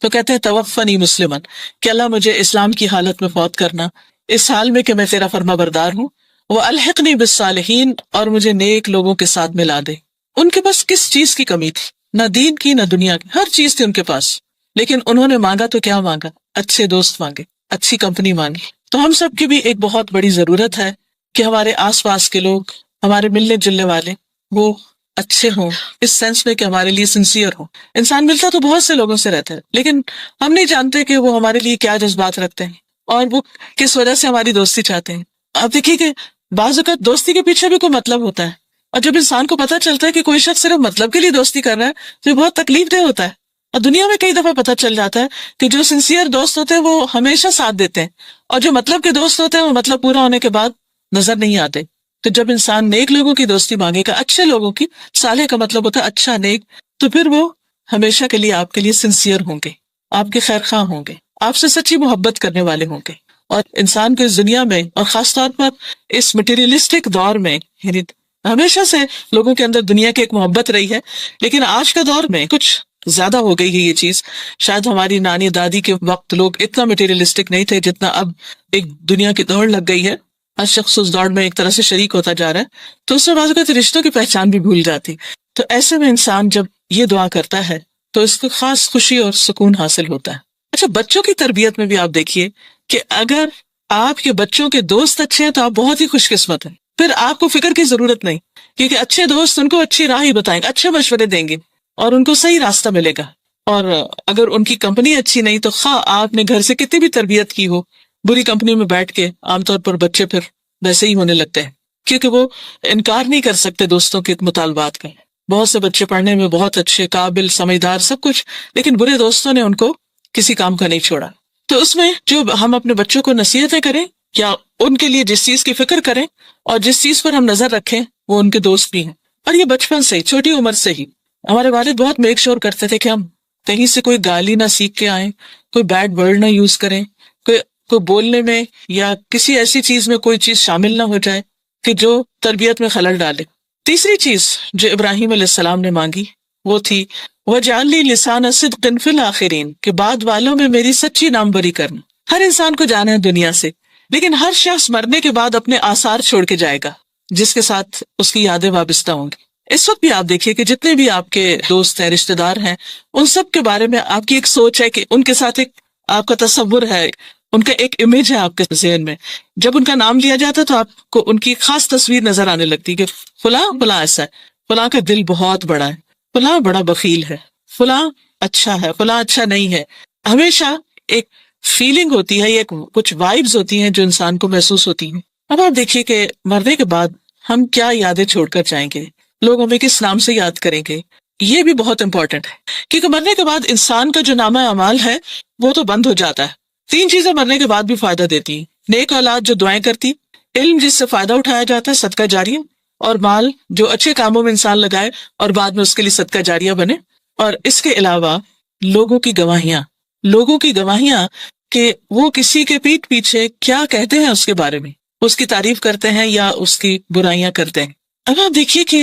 تو کہتے ہیں توفنی مسلمن، کہ اللہ مجھے اسلام کی حالت میں فوت کرنا، اس حال میں کہ میں تیرا فرما بردار ہوں، وہ الحقنی بالصالحین، اور مجھے نیک لوگوں کے ساتھ ملا دے. ان کے پاس کس چیز کی کمی تھی؟ نہ دین کی نہ دنیا کی، ہر چیز تھی ان کے پاس، لیکن انہوں نے مانگا تو کیا مانگا؟ اچھے دوست مانگے، اچھی کمپنی مانگی. تو ہم سب کی بھی ایک بہت بڑی ضرورت ہے کہ ہمارے آس پاس کے لوگ، ہمارے ملنے جلنے والے، وہ اچھے ہوں، اس سینس میں کہ ہمارے لیے سنسیئر ہوں. انسان ملتا تو بہت سے لوگوں سے رہتا ہے، لیکن ہم نہیں جانتے کہ وہ ہمارے لیے کیا جذبات رکھتے ہیں اور وہ کس وجہ سے ہماری دوستی چاہتے ہیں. آپ دیکھیے کہ بعض اوقات دوستی کے پیچھے بھی کوئی مطلب ہوتا ہے، اور جب انسان کو پتہ چلتا ہے کہ کوئی شخص صرف مطلب کے لیے دوستی کر رہا ہے تو یہ بہت تکلیف دہ ہوتا ہے. اور دنیا میں کئی دفعہ پتہ چل جاتا ہے کہ جو سنسیئر دوست ہوتے ہیں وہ ہمیشہ ساتھ دیتے ہیں، اور جو مطلب کے دوست ہوتے ہیں وہ مطلب پورا ہونے کے بعد نظر نہیں آتے. تو جب انسان نیک لوگوں کی دوستی مانگے گا، اچھے لوگوں کی، صالح کا مطلب ہوتا ہے اچھا، نیک، تو پھر وہ ہمیشہ کے لیے آپ کے لیے سنسیئر ہوں گے، آپ کے خیر خواہ ہوں گے، آپ سے سچی محبت کرنے والے ہوں گے. اور انسان کو اس دنیا میں اور خاص طور پر اس مٹیریلسٹک دور میں، یعنی ہمیشہ سے لوگوں کے اندر دنیا کی ایک محبت رہی ہے، لیکن آج کا دور میں کچھ زیادہ ہو گئی ہے یہ چیز. شاید ہماری نانی دادی کے وقت لوگ اتنا مٹیریلسٹک نہیں تھے جتنا اب ایک دنیا کی دوڑ لگ گئی ہے. ہر شخص اس دوڑ میں ایک طرح سے شریک ہوتا جا رہا ہے، تو اس میں بعض اوقات رشتوں کی پہچان بھی بھول جاتی. تو ایسے میں انسان جب یہ دعا کرتا ہے تو اس کو خاص خوشی اور سکون حاصل ہوتا ہے. اچھا، بچوں کی تربیت میں بھی آپ دیکھیے کہ اگر آپ کے بچوں کے دوست اچھے ہیں تو آپ بہت ہی خوش قسمت ہیں. پھر آپ کو فکر کی ضرورت نہیں، کیونکہ اچھے دوست ان کو اچھی راہ ہی بتائیں گے، اچھے مشورے دیں گے اور ان کو صحیح راستہ ملے گا. اور اگر ان کی کمپنی اچھی نہیں تو خواہ آپ نے گھر سے کتنی بھی تربیت کی ہو، بری کمپنی میں بیٹھ کے عام طور پر بچے پھر ویسے ہی ہونے لگتے ہیں، کیونکہ وہ انکار نہیں کر سکتے دوستوں کے مطالبات کا. بہت سے بچے پڑھنے میں بہت اچھے، قابل، سمجھدار، سب کچھ، لیکن برے دوستوں نے ان کو کسی کام کا نہیں چھوڑا. تو اس میں جو ہم اپنے بچوں کو نصیحتیں کریں یا ان کے لیے جس چیز کی فکر کریں اور جس چیز پر ہم نظر رکھیں وہ ان کے دوست بھی ہیں. اور یہ بچپن سے ہی، چھوٹی عمر سے ہی ہمارے والد بہت میک شور کرتے تھے کہ ہم کہیں سے کوئی گالی نہ سیکھ کے آئیں، کوئی بیڈ ورڈ نہ یوز کریں، کوئی بولنے میں یا کسی ایسی چیز میں کوئی چیز شامل نہ ہو جائے کہ جو تربیت میں خلل ڈالے. تیسری چیز جو ابراہیم علیہ السلام نے مانگی وہ تھی وَاجْعَلْ لِي لِسَانَ صِدْقٍ فِي الْآخِرِينَ، کہ بعد والوں میں میری سچی نام بری کرنا. ہر انسان کو جانا ہے دنیا سے، لیکن ہر شخص مرنے کے بعد اپنے آثار چھوڑ کے جائے گا جس کے ساتھ اس کی یادیں وابستہ ہوں گی. اس وقت بھی آپ دیکھیے کہ جتنے بھی آپ کے دوست ہیں، رشتہ دار ہیں، ان سب کے بارے میں آپ کی ایک سوچ ہے کہ ان کے ساتھ ایک آپ کا تصور ہے، ان کا ایک امیج ہے آپ کے ذہن میں. جب ان کا نام لیا جاتا ہے تو آپ کو ان کی خاص تصویر نظر آنے لگتی کہ فلاں فلاں ایسا ہے، فلاں کا دل بہت بڑا ہے، فلاں بڑا بخیل ہے، فلاں اچھا ہے، فلاں اچھا نہیں ہے. ہمیشہ ایک فیلنگ ہوتی ہے، ایک کچھ وائبز ہوتی ہیں جو انسان کو محسوس ہوتی ہیں. اب آپ دیکھیے کہ مرنے کے بعد ہم کیا یادیں چھوڑ کر جائیں گے، لوگ ہمیں کس نام سے یاد کریں گے، یہ بھی بہت امپورٹنٹ ہے. کیونکہ مرنے کے بعد انسان کا جو نامہ اعمال ہے وہ تو بند ہو جاتا ہے. 3 چیزیں مرنے کے بعد بھی فائدہ دیتی ہیں: نیک اولاد جو دعائیں کرتی، علم جس سے فائدہ اٹھایا جاتا ہے، صدقہ جاریہ، اور مال جو اچھے کاموں میں انسان لگائے اور بعد میں اس کے لیے صدقہ جاریہ بنے. اور اس کے علاوہ لوگوں کی گواہیاں کہ وہ کسی کے پیٹھ پیچھے کیا کہتے ہیں اس کے بارے میں، اس کی تعریف کرتے ہیں یا اس کی برائیاں کرتے ہیں. اب آپ دیکھیے کہ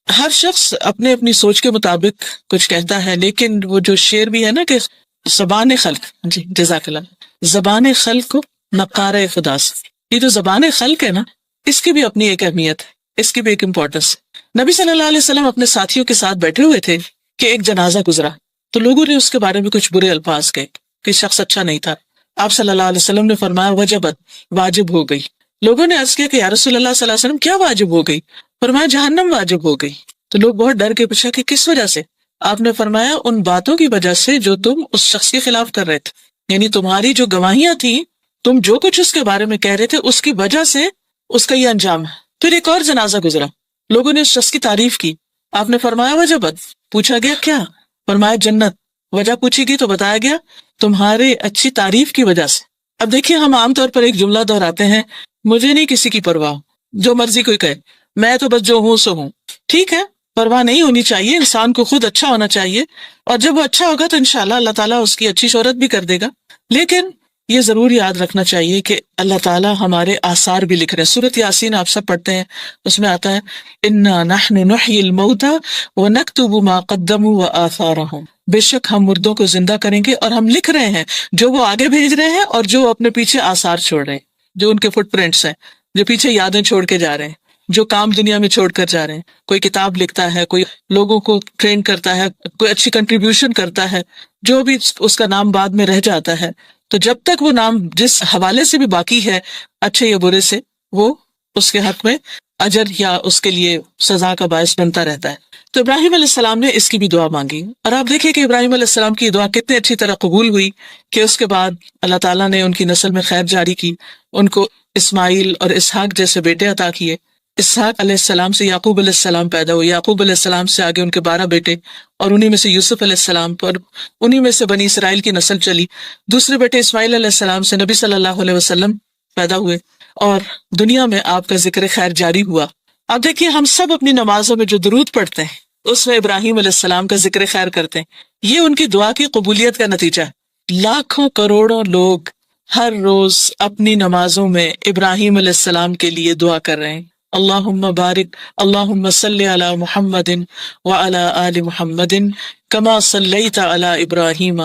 ہر شخص اپنے اپنی سوچ کے مطابق کچھ کہتا ہے، لیکن وہ جو شعر بھی ہے نا کہ زبان خلق، جی جزاک اللہ، زبان خلق کو نقارہ خدا سے، یہ جو زبان خلق ہے نا، اس کی بھی اپنی ایک اہمیت ہے. اس کی بھی ایک امپورٹنس ہے۔ نبی صلی اللہ علیہ وسلم اپنے ساتھیوں کے ساتھ بیٹھے ہوئے تھے کہ ایک جنازہ گزرا، تو لوگوں نے اس کے بارے میں کچھ برے الفاظ کہے کہ شخص اچھا نہیں تھا۔ آپ صلی اللہ علیہ وسلم نے فرمایا وجبت، واجب ہو گئی۔ لوگوں نے عرض کیا کہ یا رسول اللہ صلی اللہ علیہ وسلم کیا واجب ہو گئی؟ فرمایا جہنم واجب ہو گئی۔ تو لوگ بہت ڈر کے پوچھا کہ کس وجہ سے؟ آپ نے فرمایا ان باتوں کی وجہ سے جو تم اس شخص کے خلاف کر رہے تھے، یعنی تمہاری جو گواہیاں تھیں، تم جو کچھ اس کے بارے میں کہہ رہے تھے، اس کی وجہ سے اس کا یہ انجام ہے۔ پھر ایک اور جنازہ گزرا، لوگوں نے اس شخص کی تعریف کی۔ آپ نے فرمایا وجبت، پوچھا گیا کیا؟ فرمایا جنت۔ وجہ پوچھی گئی تو بتایا گیا تمہارے اچھی تعریف کی وجہ سے۔ اب دیکھیے ہم عام طور پر ایک جملہ دہراتے ہیں، مجھے نہیں کسی کی پرواہ، جو مرضی کوئی کہے، میں تو بس جو ہوں سو ہوں۔ ٹھیک ہے، پرواہ نہیں ہونی چاہیے، انسان کو خود اچھا ہونا چاہیے، اور جب وہ اچھا ہوگا تو انشاءاللہ اللہ تعالیٰ اس کی اچھی شہرت بھی کر دے گا۔ لیکن یہ ضرور یاد رکھنا چاہیے کہ اللہ تعالیٰ ہمارے آثار بھی لکھ رہے ہیں۔ سورۃ یاسین آپ سب پڑھتے ہیں، اس میں آتا ہے اِنَّا نَحْنُ نُحْيِي الْمَوْتَى وَنَكْتُبُ مَا قَدَّمُوا وَآثَارَهُمْ، بے شک ہم مردوں کو زندہ کریں گے اور ہم لکھ رہے ہیں جو وہ آگے بھیج رہے ہیں اور جو اپنے پیچھے آثار چھوڑ رہے ہیں، جو ان کے فٹ پرنٹس ہیں، جو پیچھے یادیں چھوڑ کے جا رہے ہیں، جو کام دنیا میں چھوڑ کر جا رہے ہیں۔ کوئی کتاب لکھتا ہے، کوئی لوگوں کو ٹرین کرتا ہے، کوئی اچھی کنٹریبیوشن کرتا ہے، جو بھی اس کا نام بعد میں رہ جاتا ہے، تو جب تک وہ نام جس حوالے سے بھی باقی ہے، اچھے یا برے سے، وہ اس کے حق میں اجر یا اس کے لیے سزا کا باعث بنتا رہتا ہے۔ تو ابراہیم علیہ السلام نے اس کی بھی دعا مانگی، اور آپ دیکھیں کہ ابراہیم علیہ السلام کی دعا کتنی اچھی طرح قبول ہوئی کہ اس کے بعد اللہ تعالیٰ نے ان کی نسل میں خیر جاری کی، ان کو اسماعیل اور اسحاق جیسے بیٹے عطا کیے۔ اسحاق علیہ السلام سے یعقوب علیہ السلام پیدا ہوئے، یعقوب علیہ السلام سے آگے ان کے 12 بیٹے، اور انہی میں سے یوسف علیہ السلام پر، انہی میں سے بنی اسرائیل کی نسل چلی۔ دوسرے بیٹے اسماعیل علیہ السلام سے نبی صلی اللہ علیہ وسلم پیدا ہوئے، اور دنیا میں آپ کا ذکر خیر جاری ہوا۔ اب دیکھیے ہم سب اپنی نمازوں میں جو درود پڑھتے ہیں اس میں ابراہیم علیہ السلام کا ذکر خیر کرتے ہیں، یہ ان کی دعا کی قبولیت کا نتیجہ ہے۔ لاکھوں کروڑوں لوگ ہر روز اپنی نمازوں میں ابراہیم علیہ السلام کے لیے دعا کر رہے ہیں، اللہم بارک، اللہم صلی علی محمد وعلی آل محمد کما صلیت علی ابراہیم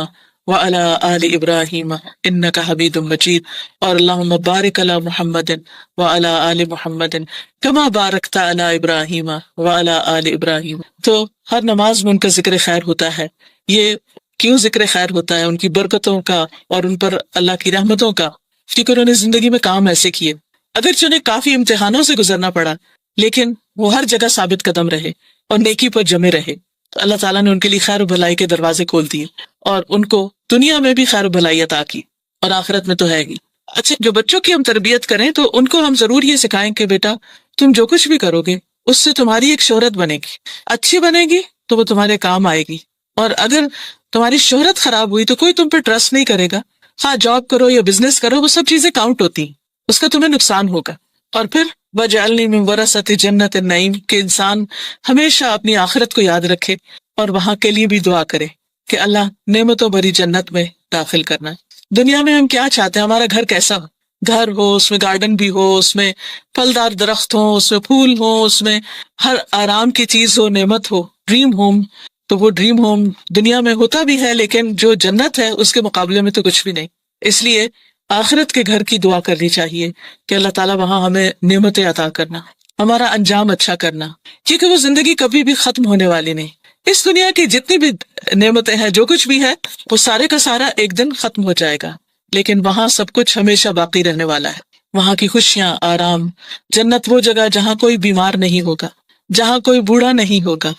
وعلی آل ابراہیم انک حمید مجید، اور اللہم بارک علی محمد وعلی آل محمد کما بارکت علی ابراہیم وعلی آل ابراہیم۔ تو ہر نماز میں ان کا ذکر خیر ہوتا ہے۔ یہ کیوں ذکر خیر ہوتا ہے؟ ان کی برکتوں کا اور ان پر اللہ کی رحمتوں کا، کیونکہ انہوں نے زندگی میں کام ایسے کیے، اگرچہ انہیں کافی امتحانوں سے گزرنا پڑا، لیکن وہ ہر جگہ ثابت قدم رہے اور نیکی پر جمے رہے، تو اللہ تعالیٰ نے ان کے لیے خیر و بھلائی کے دروازے کھول دیے، اور ان کو دنیا میں بھی خیر و بھلائی عطا کی، اور آخرت میں تو ہے گی۔ اچھا، جو بچوں کی ہم تربیت کریں تو ان کو ہم ضرور یہ سکھائیں کہ بیٹا تم جو کچھ بھی کرو گے اس سے تمہاری ایک شہرت بنے گی، اچھی بنے گی تو وہ تمہارے کام آئے گی، اور اگر تمہاری شہرت خراب ہوئی تو کوئی تم پہ ٹرسٹ نہیں کرے گا۔ ہاں، جاب کرو یا بزنس کرو، وہ سب چیزیں کاؤنٹ ہوتی ہیں، اس کا تمہیں نقصان ہوگا۔ اور پھر وَجْعَلْنِي مِن وَرَثَةِ جَنَّةِ النَّعِيمِ کہ انسان ہمیشہ اپنی آخرت کو یاد رکھے اور وہاں کے لیے بھی دعا کرے کہ اللہ نعمتوں بھری جنت میں داخل کرنا ہے۔ دنیا میں ہم کیا چاہتے ہیں؟ ہمارا گھر کیسا ہو؟ گھر ہو، اس میں گارڈن بھی ہو، اس میں پھلدار درخت ہو، اس میں پھول ہو، اس میں ہر آرام کی چیز ہو، نعمت ہو، ڈریم ہوم۔ تو وہ ڈریم ہوم دنیا میں ہوتا بھی ہے، لیکن جو جنت ہے اس کے مقابلے میں تو کچھ بھی نہیں۔ اس لیے آخرت کے گھر کی دعا کرنی چاہیے کہ اللہ تعالیٰ وہاں ہمیں نعمتیں عطا کرنا، ہمارا انجام اچھا کرنا، کیونکہ وہ زندگی کبھی بھی ختم ہونے والی نہیں۔ اس دنیا کی جتنی بھی نعمتیں ہیں، جو کچھ بھی ہے، وہ سارے کا سارا ایک دن ختم ہو جائے گا، لیکن وہاں سب کچھ ہمیشہ باقی رہنے والا ہے۔ وہاں کی خوشیاں، آرام، جنت وہ جگہ جہاں کوئی بیمار نہیں ہوگا، جہاں کوئی بوڑھا نہیں ہوگا،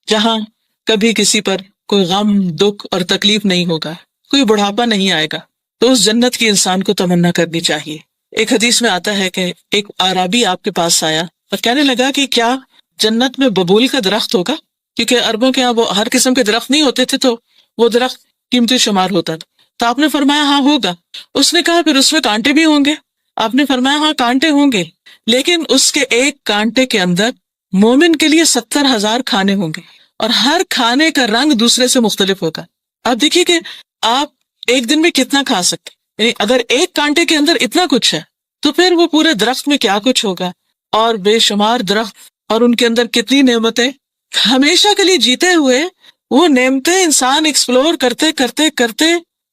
جہاں کبھی کسی پر کوئی غم، دکھ اور تکلیف نہیں ہوگا، کوئی بڑھاپا نہیں آئے گا۔ تو اس جنت کی انسان کو تمنا کرنی چاہیے۔ ایک حدیث میں آتا ہے کہ ایک اعرابی آپ کے پاس آیا اور کہنے لگا کہ کیا جنت میں ببول کا درخت ہوگا؟ کیونکہ عربوں کے یہاں وہ ہر قسم کے درخت نہیں ہوتے تھے، تو وہ درخت قیمتی شمار ہوتا تھا۔ تو آپ نے فرمایا ہاں ہوگا۔ اس نے کہا پھر اس میں کانٹے بھی ہوں گے؟ آپ نے فرمایا ہاں کانٹے ہوں گے، لیکن اس کے ایک کانٹے کے اندر مومن کے لیے 70,000 کھانے ہوں گے، اور ہر کھانے کا رنگ دوسرے سے مختلف ہوگا۔ اب دیکھیے کہ آپ ایک دن میں کتنا کھا سکتے، یعنی اگر ایک کانٹے کے اندر اتنا کچھ ہے تو پھر وہ پورے درخت میں کیا کچھ ہوگا، اور بے شمار درخت، اور ان کے اندر کتنی نعمتیں ہمیشہ کے لیے جیتے ہوئے۔ وہ نعمتیں انسان ایکسپلور کرتے کرتے کرتے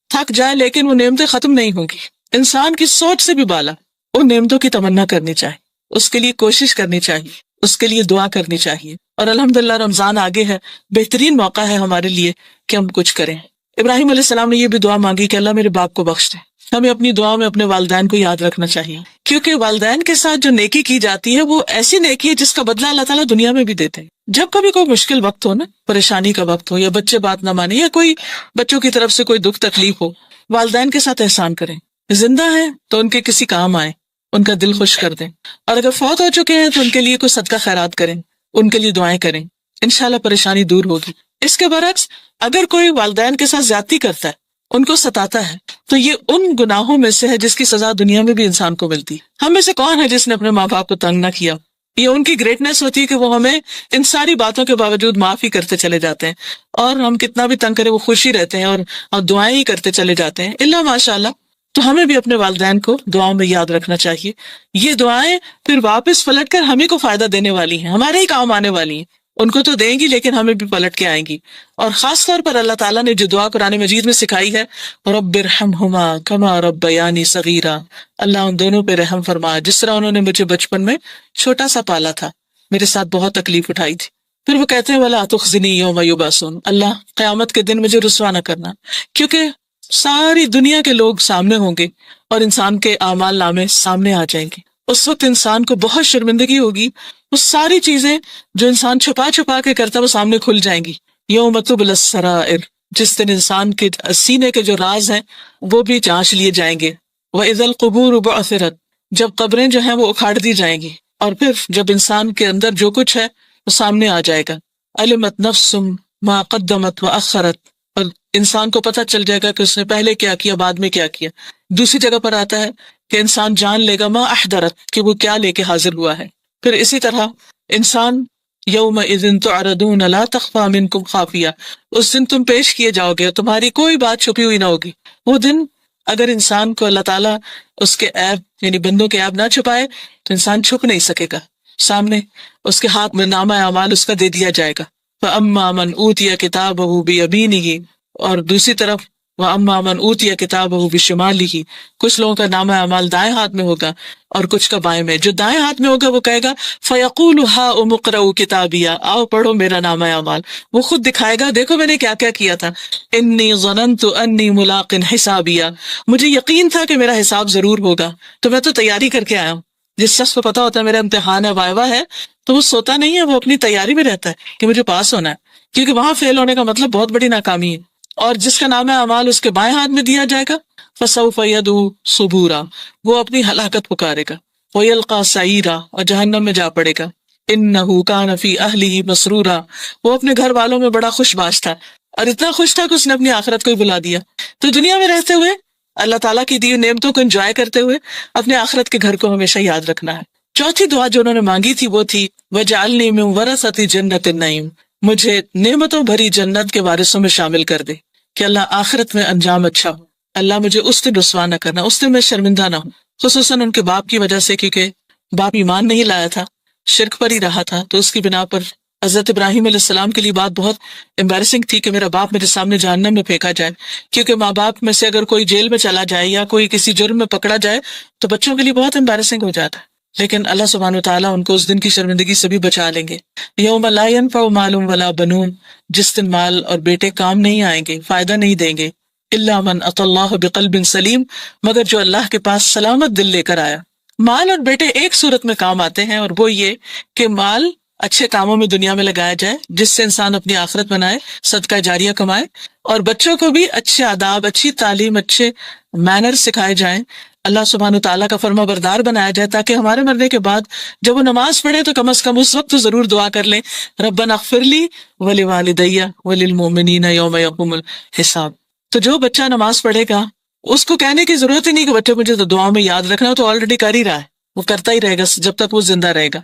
تھک جائے، لیکن وہ نعمتیں ختم نہیں ہوں گی۔ انسان کی سوچ سے بھی بالا ان نعمتوں کی تمنا کرنی چاہیے، اس کے لیے کوشش کرنی چاہیے۔ اس کے لیے دعا کرنی چاہیے. اور الحمدللہ رمضان آگے ہے، بہترین موقع ہے ہمارے لیے کہ ہم کچھ کریں. ابراہیم علیہ السلام نے یہ بھی دعا مانگی کہ اللہ میرے باپ کو بخش دے. ہمیں اپنی دعا میں اپنے والدین کو یاد رکھنا چاہیے، کیونکہ والدین کے ساتھ جو نیکی کی جاتی ہے وہ ایسی نیکی ہے جس کا بدلہ اللہ تعالیٰ دنیا میں بھی دیتے ہیں. جب کبھی کوئی مشکل وقت ہو نا، پریشانی کا وقت ہو، یا بچے بات نہ مانے، یا کوئی بچوں کی طرف سے کوئی دکھ تکلیف ہو، والدین کے ساتھ احسان کریں. زندہ ہیں تو ان کے کسی کام آئیں، ان کا دل خوش کر دیں، اور اگر فوت ہو چکے ہیں تو ان کے لیے کوئی صدقہ خیرات کریں، ان کے لیے دعائیں کریں، انشاءاللہ پریشانی دور ہوگی. اس کے برعکس اگر کوئی والدین کے ساتھ زیادتی کرتا ہے، ان کو ستاتا ہے، تو یہ ان گناہوں میں سے ہے جس کی سزا دنیا میں بھی انسان کو ملتی. ہم میں سے کون ہے جس نے اپنے ماں باپ کو تنگ نہ کیا؟ یہ ان کی گریٹنس ہوتی ہے کہ وہ ہمیں ان ساری باتوں کے باوجود معاف ہی کرتے چلے جاتے ہیں، اور ہم کتنا بھی تنگ کریں وہ خوش ہی رہتے ہیں اور دعائیں ہی کرتے چلے جاتے ہیں، اللہ ماشاء اللہ. تو ہمیں بھی اپنے والدین کو دعاؤں میں یاد رکھنا چاہیے. یہ دعائیں پھر واپس پلٹ کر ہمیں کو فائدہ دینے والی ہیں، ہمارے ہی کام آنے والی ہیں. ان کو تو دیں گی لیکن ہمیں بھی پلٹ کے آئیں گی. اور خاص طور پر اللہ تعالیٰ نے جو دعا قرآن مجید میں سکھائی ہے، رب ارحمہما کما ربیانی صغیرا، اللہ ان دونوں پہ رحم فرما جس طرح انہوں نے مجھے بچپن میں چھوٹا سا پالا تھا، میرے ساتھ بہت تکلیف اٹھائی تھی. پھر وہ کہتے ہیں ولا تخزنی یوم یبعثون، اللہ قیامت کے دن مجھے رسوا نہ کرنا، کیونکہ ساری دنیا کے لوگ سامنے ہوں گے اور انسان کے اعمال نامے سامنے آ جائیں گے. اس وقت انسان کو بہت شرمندگی ہوگی، وہ ساری چیزیں جو انسان چھپا چھپا کے کرتا وہ سامنے کھل جائیں گی. یوم تبلی السرائر، جس دن انسان کے سینے کے جو راز ہیں وہ بھی جانچ لیے جائیں گے. وَإِذَا الْقُبُورُ بُعْثِرَتْ، جب قبریں جو ہیں وہ اکھاڑ دی جائیں گی، اور پھر جب انسان کے اندر جو کچھ ہے وہ سامنے آ جائے گا. عَلِمَتْ نَفْسٌ مَا قَدَّمَتْ وَأَخَّرَتْ، اور انسان کو پتہ چل جائے گا کہ اس نے پہلے کیا کیا بعد میں کیا کیا. دوسری جگہ پر آتا ہے کہ انسان جان لے گا ما احضرت، کہ وہ کیا لے کے حاضر ہوا ہے. پھر اسی طرح انسان یومئذ تعرضون لا تخفی منکم خافیہ، اس دن تم پیش کیے جاؤ گے، تمہاری کوئی بات چھپی ہوئی نہ ہوگی. وہ دن اگر انسان کو اللہ تعالیٰ اس کے عیب یعنی بندوں کے عیب نہ چھپائے تو انسان چھپ نہیں سکے گا. سامنے اس کے ہاتھ میں نامہ اعمال اس کا دے دیا جائے گا. فَأَمَّا مَنْ أُوتِيَ كِتَابَهُ بِيَمِينِهِ، اور دوسری طرف وَأَمَّا مَنْ أُوتِيَ كِتَابَهُ بِشِمَالِهِ، کچھ لوگوں کا نامہ اعمال دائیں ہاتھ میں ہوگا اور کچھ کا بائیں میں. جو دائیں هاتھ میں ہوگا وہ کہے گا فَيَقُولُ هَاؤُمُ اقْرَءُوا كِتَابِيَهْ، آؤ پڑھو میرا نامہ اعمال. وہ خود دکھائے گا دیکھو میں نے کیا کیا کیا تھا. إِنِّي ظَنَنْتُ أَنِّي مُلَاقٍ حِسَابِيَهْ، مجھے یقین تھا کہ میرا حساب ضرور ہوگا، تو میں تو تیاری کر کے آیا ہوں. جس شخص کو پتا ہوتا ہے میرا امتحان ہے، وائوا ہے، تو وہ سوتا نہیں ہے، وہ اپنی تیاری میں رہتا ہے کہ مجھے پاس ہونا ہے، کیونکہ وہاں فیل ہونے کا مطلب بہت بڑی ناکامی ہے. اور جس کا نام اعمال اس کے بائیں ہاتھ میں دیا جائے گا فَسَوْفَ يَدْعُو ثُبُورًا، وہ اپنی ہلاکت پکارے گا. وَيَلْقَىٰ سَعِيرًا، اور جہنم میں جا پڑے گا. إِنَّهُ كَانَ فِي أَهْلِهِ مَسْرُورًا، وہ اپنے گھر والوں میں بڑا خوش باش تھا، اور اتنا خوش تھا کہ اس نے اپنی آخرت کو ہی بلا دیا. تو دنیا میں رہتے ہوئے اللہ تعالیٰ کی دی ہوئی نعمتوں کو انجوائے کرتے ہوئے اپنے آخرت کے گھر کو ہمیشہ یاد رکھنا ہے. چوتھی دعا جو انہوں نے مانگی تھی وہ تھی وَجْعَلْنِي مِن وَرَثَةِ جَنَّةِ النَّعِيمِ، مجھے نعمتوں بھری جنت کے وارثوں میں شامل کر دے، کہ اللہ آخرت میں انجام اچھا ہو. اللہ مجھے اس دن رسوا نہ کرنا، اس دن میں شرمندہ نہ ہوں، خصوصاً ان کے باپ کی وجہ سے، کیونکہ باپ ایمان نہیں لایا تھا، شرک پر ہی رہا تھا. تو اس کی بنا پر حضرت ابراہیم علیہ السلام کے لیے بات بہت امبیرسنگ تھی کہ میرا باپ میرے سامنے جہنم میں پھینکا جائے، کیونکہ ماں باپ میں سے اگر کوئی جیل میں چلا جائے یا کوئی کسی جرم میں پکڑا جائے تو بچوں کے لیے بہت امبیرسنگ ہو جاتا ہے. لیکن اللہ سبحانہ وتعالیٰ ان کو اس دن کی شرمندگی سے بھی بچا لیں گے. یوم لا ینفع مال ولا بنون، جس دن مال اور بیٹے کام نہیں آئیں گے، فائدہ نہیں دیں گے. الا من اتى اللہ بقلب سلیم، مگر جو اللہ کے پاس سلامت دل لے کر آیا. مال اور بیٹے ایک صورت میں کام آتے ہیں، اور وہ یہ کہ مال اچھے کاموں میں دنیا میں لگایا جائے جس سے انسان اپنی آخرت بنائے، صدقہ جاریہ کمائے، اور بچوں کو بھی اچھے آداب، اچھی تعلیم، اچھے مینر سکھائے جائیں، اللہ سبحانہ تعالیٰ کا فرما بردار بنایا جائے، تاکہ ہمارے مرنے کے بعد جب وہ نماز پڑھے تو کم از کم اس وقت تو ضرور دعا کر لیں ربنا اغفر لی ولوالدی وللمؤمنین یوم یقوم الحساب. تو جو بچہ نماز پڑھے گا اس کو کہنے کی ضرورت ہی نہیں کہ بچے مجھے تو دعا میں یاد رکھنا، تو آلریڈی کر ہی رہا ہے، وہ کرتا ہی رہے گا جب تک وہ زندہ رہے گا.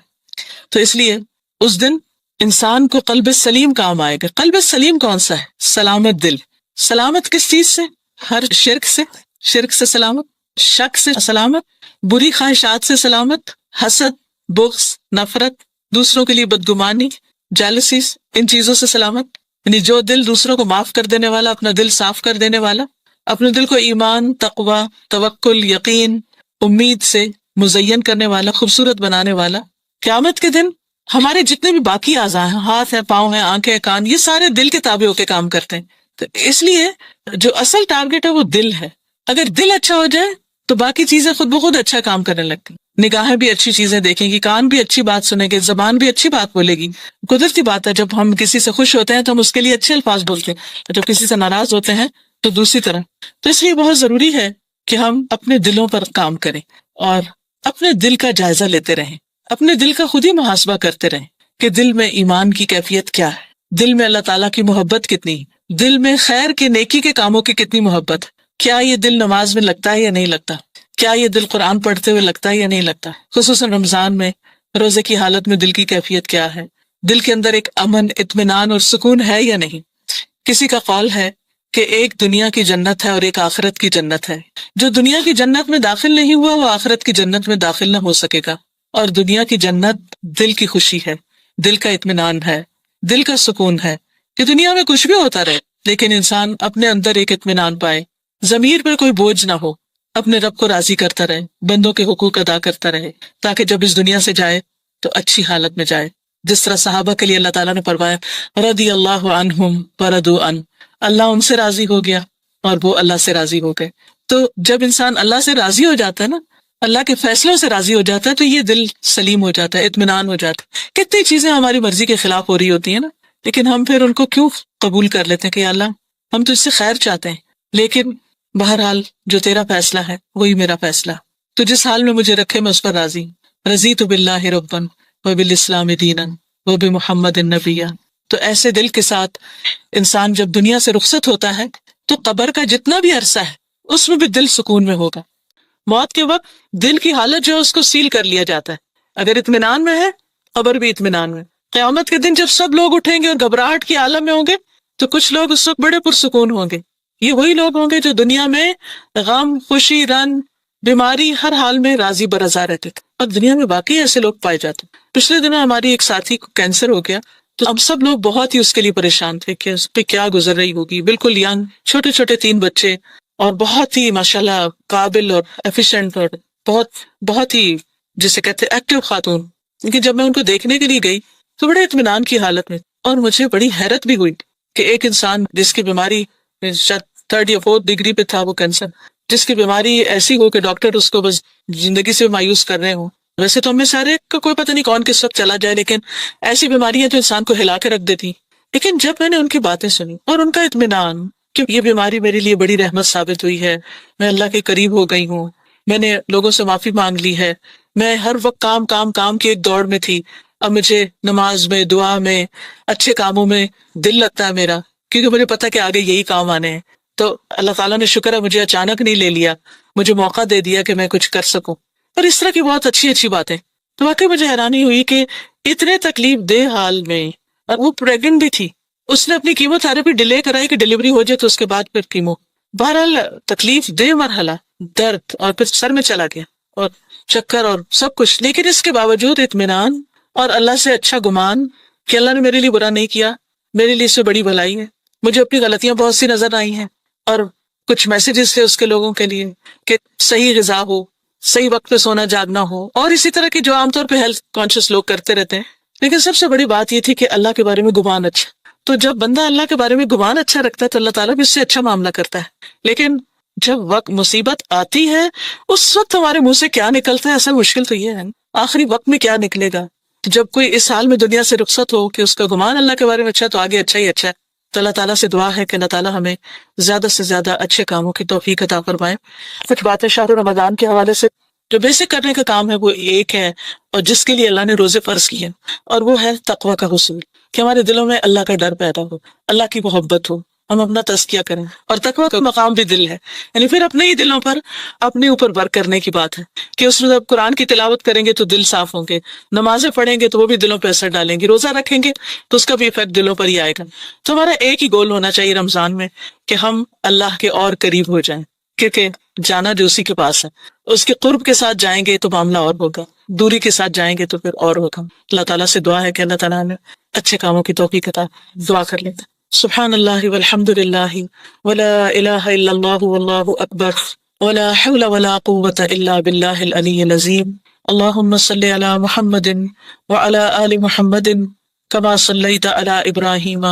تو اس لیے اس دن انسان کو قلب سلیم کام آئے گا. قلب سلیم کون سا ہے؟ سلامت دل. سلامت کس چیز سے؟ ہر شرک سے، شرک سے سلامت، شک سے سلامت، بری خواہشات سے سلامت، حسد، بغض، نفرت، دوسروں کے لیے بدگمانی، جیلسیز، ان چیزوں سے سلامت. یعنی جو دل دوسروں کو معاف کر دینے والا، اپنا دل صاف کر دینے والا، اپنے دل کو ایمان، تقوی، توکل، یقین، امید سے مزین کرنے والا، خوبصورت بنانے والا. قیامت کے دن ہمارے جتنے بھی باقی اعضاء ہیں، ہاتھ ہیں، پاؤں ہیں، آنکھیں ہیں، کان، یہ سارے دل کے تابع ہو کے کام کرتے ہیں. تو اس لیے جو اصل ٹارگٹ ہے وہ دل ہے. اگر دل اچھا ہو جائے تو باقی چیزیں خود بخود اچھا کام کرنے لگتی. نگاہیں بھی اچھی چیزیں دیکھیں گی، کان بھی اچھی بات سنیں گے، زبان بھی اچھی بات بولے گی. قدرتی بات ہے، جب ہم کسی سے خوش ہوتے ہیں تو ہم اس کے لیے اچھے الفاظ بولتے ہیں، جب کسی سے ناراض ہوتے ہیں تو دوسری طرح. تو اس لیے بہت ضروری ہے کہ ہم اپنے دلوں پر کام کریں اور اپنے دل کا جائزہ لیتے رہیں، اپنے دل کا خود ہی محاسبہ کرتے رہیں کہ دل میں ایمان کی کیفیت کیا ہے، دل میں اللہ تعالیٰ کی محبت کتنی، دل میں خیر کے نیکی کے کاموں کی کتنی محبت. کیا یہ دل نماز میں لگتا ہے یا نہیں لگتا؟ کیا یہ دل قرآن پڑھتے ہوئے لگتا ہے یا نہیں لگتا؟ خصوصاً رمضان میں روزے کی حالت میں دل کی کیفیت کیا ہے؟ دل کے اندر ایک امن، اطمینان اور سکون ہے یا نہیں؟ کسی کا قول ہے کہ ایک دنیا کی جنت ہے اور ایک آخرت کی جنت ہے. جو دنیا کی جنت میں داخل نہیں ہوا وہ آخرت کی جنت میں داخل نہ ہو سکے گا. اور دنیا کی جنت دل کی خوشی ہے، دل کا اطمینان ہے، دل کا سکون ہے کہ دنیا میں کچھ بھی ہوتا رہے لیکن انسان اپنے اندر ایک اطمینان پائے، ضمیر پر کوئی بوجھ نہ ہو، اپنے رب کو راضی کرتا رہے، بندوں کے حقوق ادا کرتا رہے، تاکہ جب اس دنیا سے جائے تو اچھی حالت میں جائے. جس طرح صحابہ کے لیے اللہ تعالیٰ نے فرمایا رضی اللہ عنہم ورضوا عنہ، اللہ ان سے راضی ہو گیا اور وہ اللہ سے راضی ہو گئے. تو جب انسان اللہ سے راضی ہو جاتا ہے نا، اللہ کے فیصلوں سے راضی ہو جاتا ہے، تو یہ دل سلیم ہو جاتا ہے، اطمینان ہو جاتا ہے. کتنی چیزیں ہماری مرضی کے خلاف ہو رہی ہوتی ہیں نا، لیکن ہم پھر ان کو کیوں قبول کر لیتے ہیں کہ یا اللہ ہم تو اس سے خیر چاہتے ہیں، لیکن بہرحال جو تیرا فیصلہ ہے وہی میرا فیصلہ. تو جس حال میں مجھے رکھے میں اس پر راضی ہوں. رضیت باللہ ربا وبالاسلام دینا وبمحمد نبیا. تو ایسے دل کے ساتھ انسان جب دنیا سے رخصت ہوتا ہے تو قبر کا جتنا بھی عرصہ ہے اس میں بھی دل سکون میں ہوگا. موت کے وقت دل کی حالت جو ہے اس کو سیل کر لیا جاتا ہے. اگر اطمینان میں ہے قبر بھی اطمینان میں. قیامت کے دن جب سب لوگ اٹھیں گے اور گھبراہٹ کی عالم میں ہوں گے تو کچھ لوگ اس وقت بڑے پرسکون ہوں گے. یہ وہی لوگ ہوں گے جو دنیا میں غم، خوشی، رن، بیماری، ہر حال میں راضی برضا رہتے تھے. اور دنیا میں باقی ایسے لوگ پائے جاتے. پچھلے دنوں ہماری ایک ساتھی کو کینسر ہو گیا تو ہم سب لوگ بہت ہی اس کے لیے پریشان تھے کہ اس پہ کیا گزر رہی ہوگی. بالکل ینگ، چھوٹے چھوٹے 3 بچے اور بہت ہی ماشاءاللہ قابل اور ایفیشینٹ اور بہت ہی جسے کہتے ایکٹیو خاتون. لیکن جب میں ان کو دیکھنے کے لیے گئی تو بڑے اطمینان کی حالت میں، اور مجھے بڑی حیرت بھی ہوئی کہ ایک انسان جس کی بیماری شاید 3rd یا 4th ڈگری پہ تھا وہ کینسر، جس کی بیماری ایسی ہو کہ ڈاکٹر اس کو بس زندگی سے مایوس کر رہے ہوں. ویسے تو ہمیں سارے کا کوئی پتہ نہیں کون کس وقت چلا جائے، لیکن ایسی بیماریاں جو انسان کو ہلا کے رکھ دیتی. لیکن جب میں نے ان کی باتیں سنی اور ان کا اطمینان کہ یہ بیماری میرے لیے بڑی رحمت ثابت ہوئی ہے، میں اللہ کے قریب ہو گئی ہوں، میں نے لوگوں سے معافی مانگ لی ہے، میں ہر وقت کام کی ایک دوڑ میں تھی، اب مجھے نماز میں، دعا میں، اچھے کاموں میں دل لگتا ہے میرا، کیونکہ مجھے پتا کہ آگے یہی کام آنے ہیں. تو اللہ تعالیٰ نے شکر ہے مجھے اچانک نہیں لے لیا، مجھے موقع دے دیا کہ میں کچھ کر سکوں. اور اس طرح کی بہت اچھی باتیں. تو واقعی مجھے حیرانی ہوئی کہ اتنے تکلیف دہ حال میں، اور وہ پریگنٹ بھی تھی، اس نے اپنی کیمو تھراپی ڈیلے کرائی کہ ڈیلیوری ہو جائے تو اس کے بعد پھر کیمو. بہرحال تکلیف دہ مرحلہ، درد، اور پھر سر میں چلا گیا اور چکر اور سب کچھ. لیکن اس کے باوجود اطمینان اور اللہ سے اچھا گمان کہ اللہ نے میرے لیے برا نہیں کیا، میرے لیے اس سے بڑی بھلائی ہے. مجھے اپنی غلطیاں بہت سی نظر آئی ہیں، اور کچھ میسیجز تھے اس کے لوگوں کے لیے کہ صحیح غذا ہو، صحیح وقت پہ سونا جاگنا ہو، اور اسی طرح کی جو عام طور پہ ہیلتھ کانشیس لوگ کرتے رہتے ہیں. لیکن سب سے بڑی بات یہ تھی کہ اللہ کے بارے میں گمان اچھا. تو جب بندہ اللہ کے بارے میں گمان اچھا رکھتا ہے تو اللہ تعالیٰ بھی اس سے اچھا معاملہ کرتا ہے. لیکن جب وقت مصیبت آتی ہے اس وقت ہمارے منہ سے کیا نکلتا ہے، اصل مشکل تو یہ ہے آخری وقت میں کیا نکلے گا. جب کوئی اس حال میں دنیا سے رخصت ہو کہ اس کا گمان اللہ کے بارے میں اچھا تو آگے اچھا ہی اچھا ہے. تو اللہ تعالیٰ سے دعا ہے کہ اللہ تعالیٰ ہمیں زیادہ سے زیادہ اچھے کاموں کی توفیق عطا فرمائے. کچھ باتیں شہر رمضان کے حوالے سے جو بیسک کرنے کا کام ہے وہ ایک ہے، اور جس کے لیے اللہ نے روزے فرض کیے، اور وہ ہے تقویٰ کا حصول، کہ ہمارے دلوں میں اللہ کا ڈر پیدا ہو، اللہ کی محبت ہو، ہم اپنا تزکیہ کریں. اور تقویٰ کا مقام بھی دل ہے، یعنی پھر اپنے ہی دلوں پر اپنے اوپر ورک کرنے کی بات ہے کہ اس میں جب قرآن کی تلاوت کریں گے تو دل صاف ہوں گے، نمازیں پڑھیں گے تو وہ بھی دلوں پہ اثر ڈالیں گی، روزہ رکھیں گے تو اس کا بھی ایفیکٹ دلوں پر ہی آئے گا. تو ہمارا ایک ہی گول ہونا چاہیے رمضان میں کہ ہم اللہ کے اور قریب ہو جائیں، کیونکہ جانا جو اسی کے پاس ہے، اس کے قرب کے ساتھ جائیں گے تو معاملہ اور ہوگا، دوری کے ساتھ جائیں گے تو پھر اور ہوگا. اللہ تعالیٰ سے دعا ہے کہ اللہ تعالیٰ نے اچھے کاموں کی توفیق عطا. دعا کر لیتے ہیں. سبحان اللہ والحمد للہ ولا الہ الا اللہ واللہ اکبر ولا حول ولا قوة الا باللہ العلی العظیم. اللهم صل على محمد وعلى آل محمد كما صليت على إبراهيم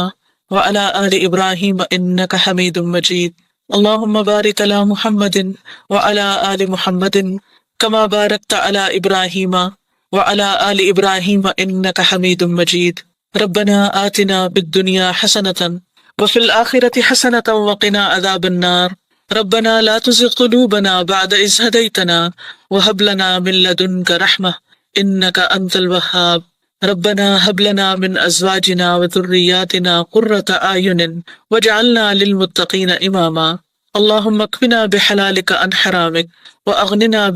وعلى آل إبراهيم إنك حميد مجيد. اللهم بارك على محمد وعلى آل محمد كما باركت على إبراهيم وعلى آل إبراهيم إنك حميد مجيد. ربنا آتنا بالدنيا حسنة وفي الآخرة حسنة وقنا عذاب النار. ربنا لا تزغ قلوبنا بعد إذ هديتنا وهب لنا من لدنك رحمة إنك أنت الوهاب. ربنا هب لنا من أزواجنا وذرياتنا قرة أعين واجعلنا للمتقين إماما. اللهم اكفنا بحلالك عن حرامك وأغننا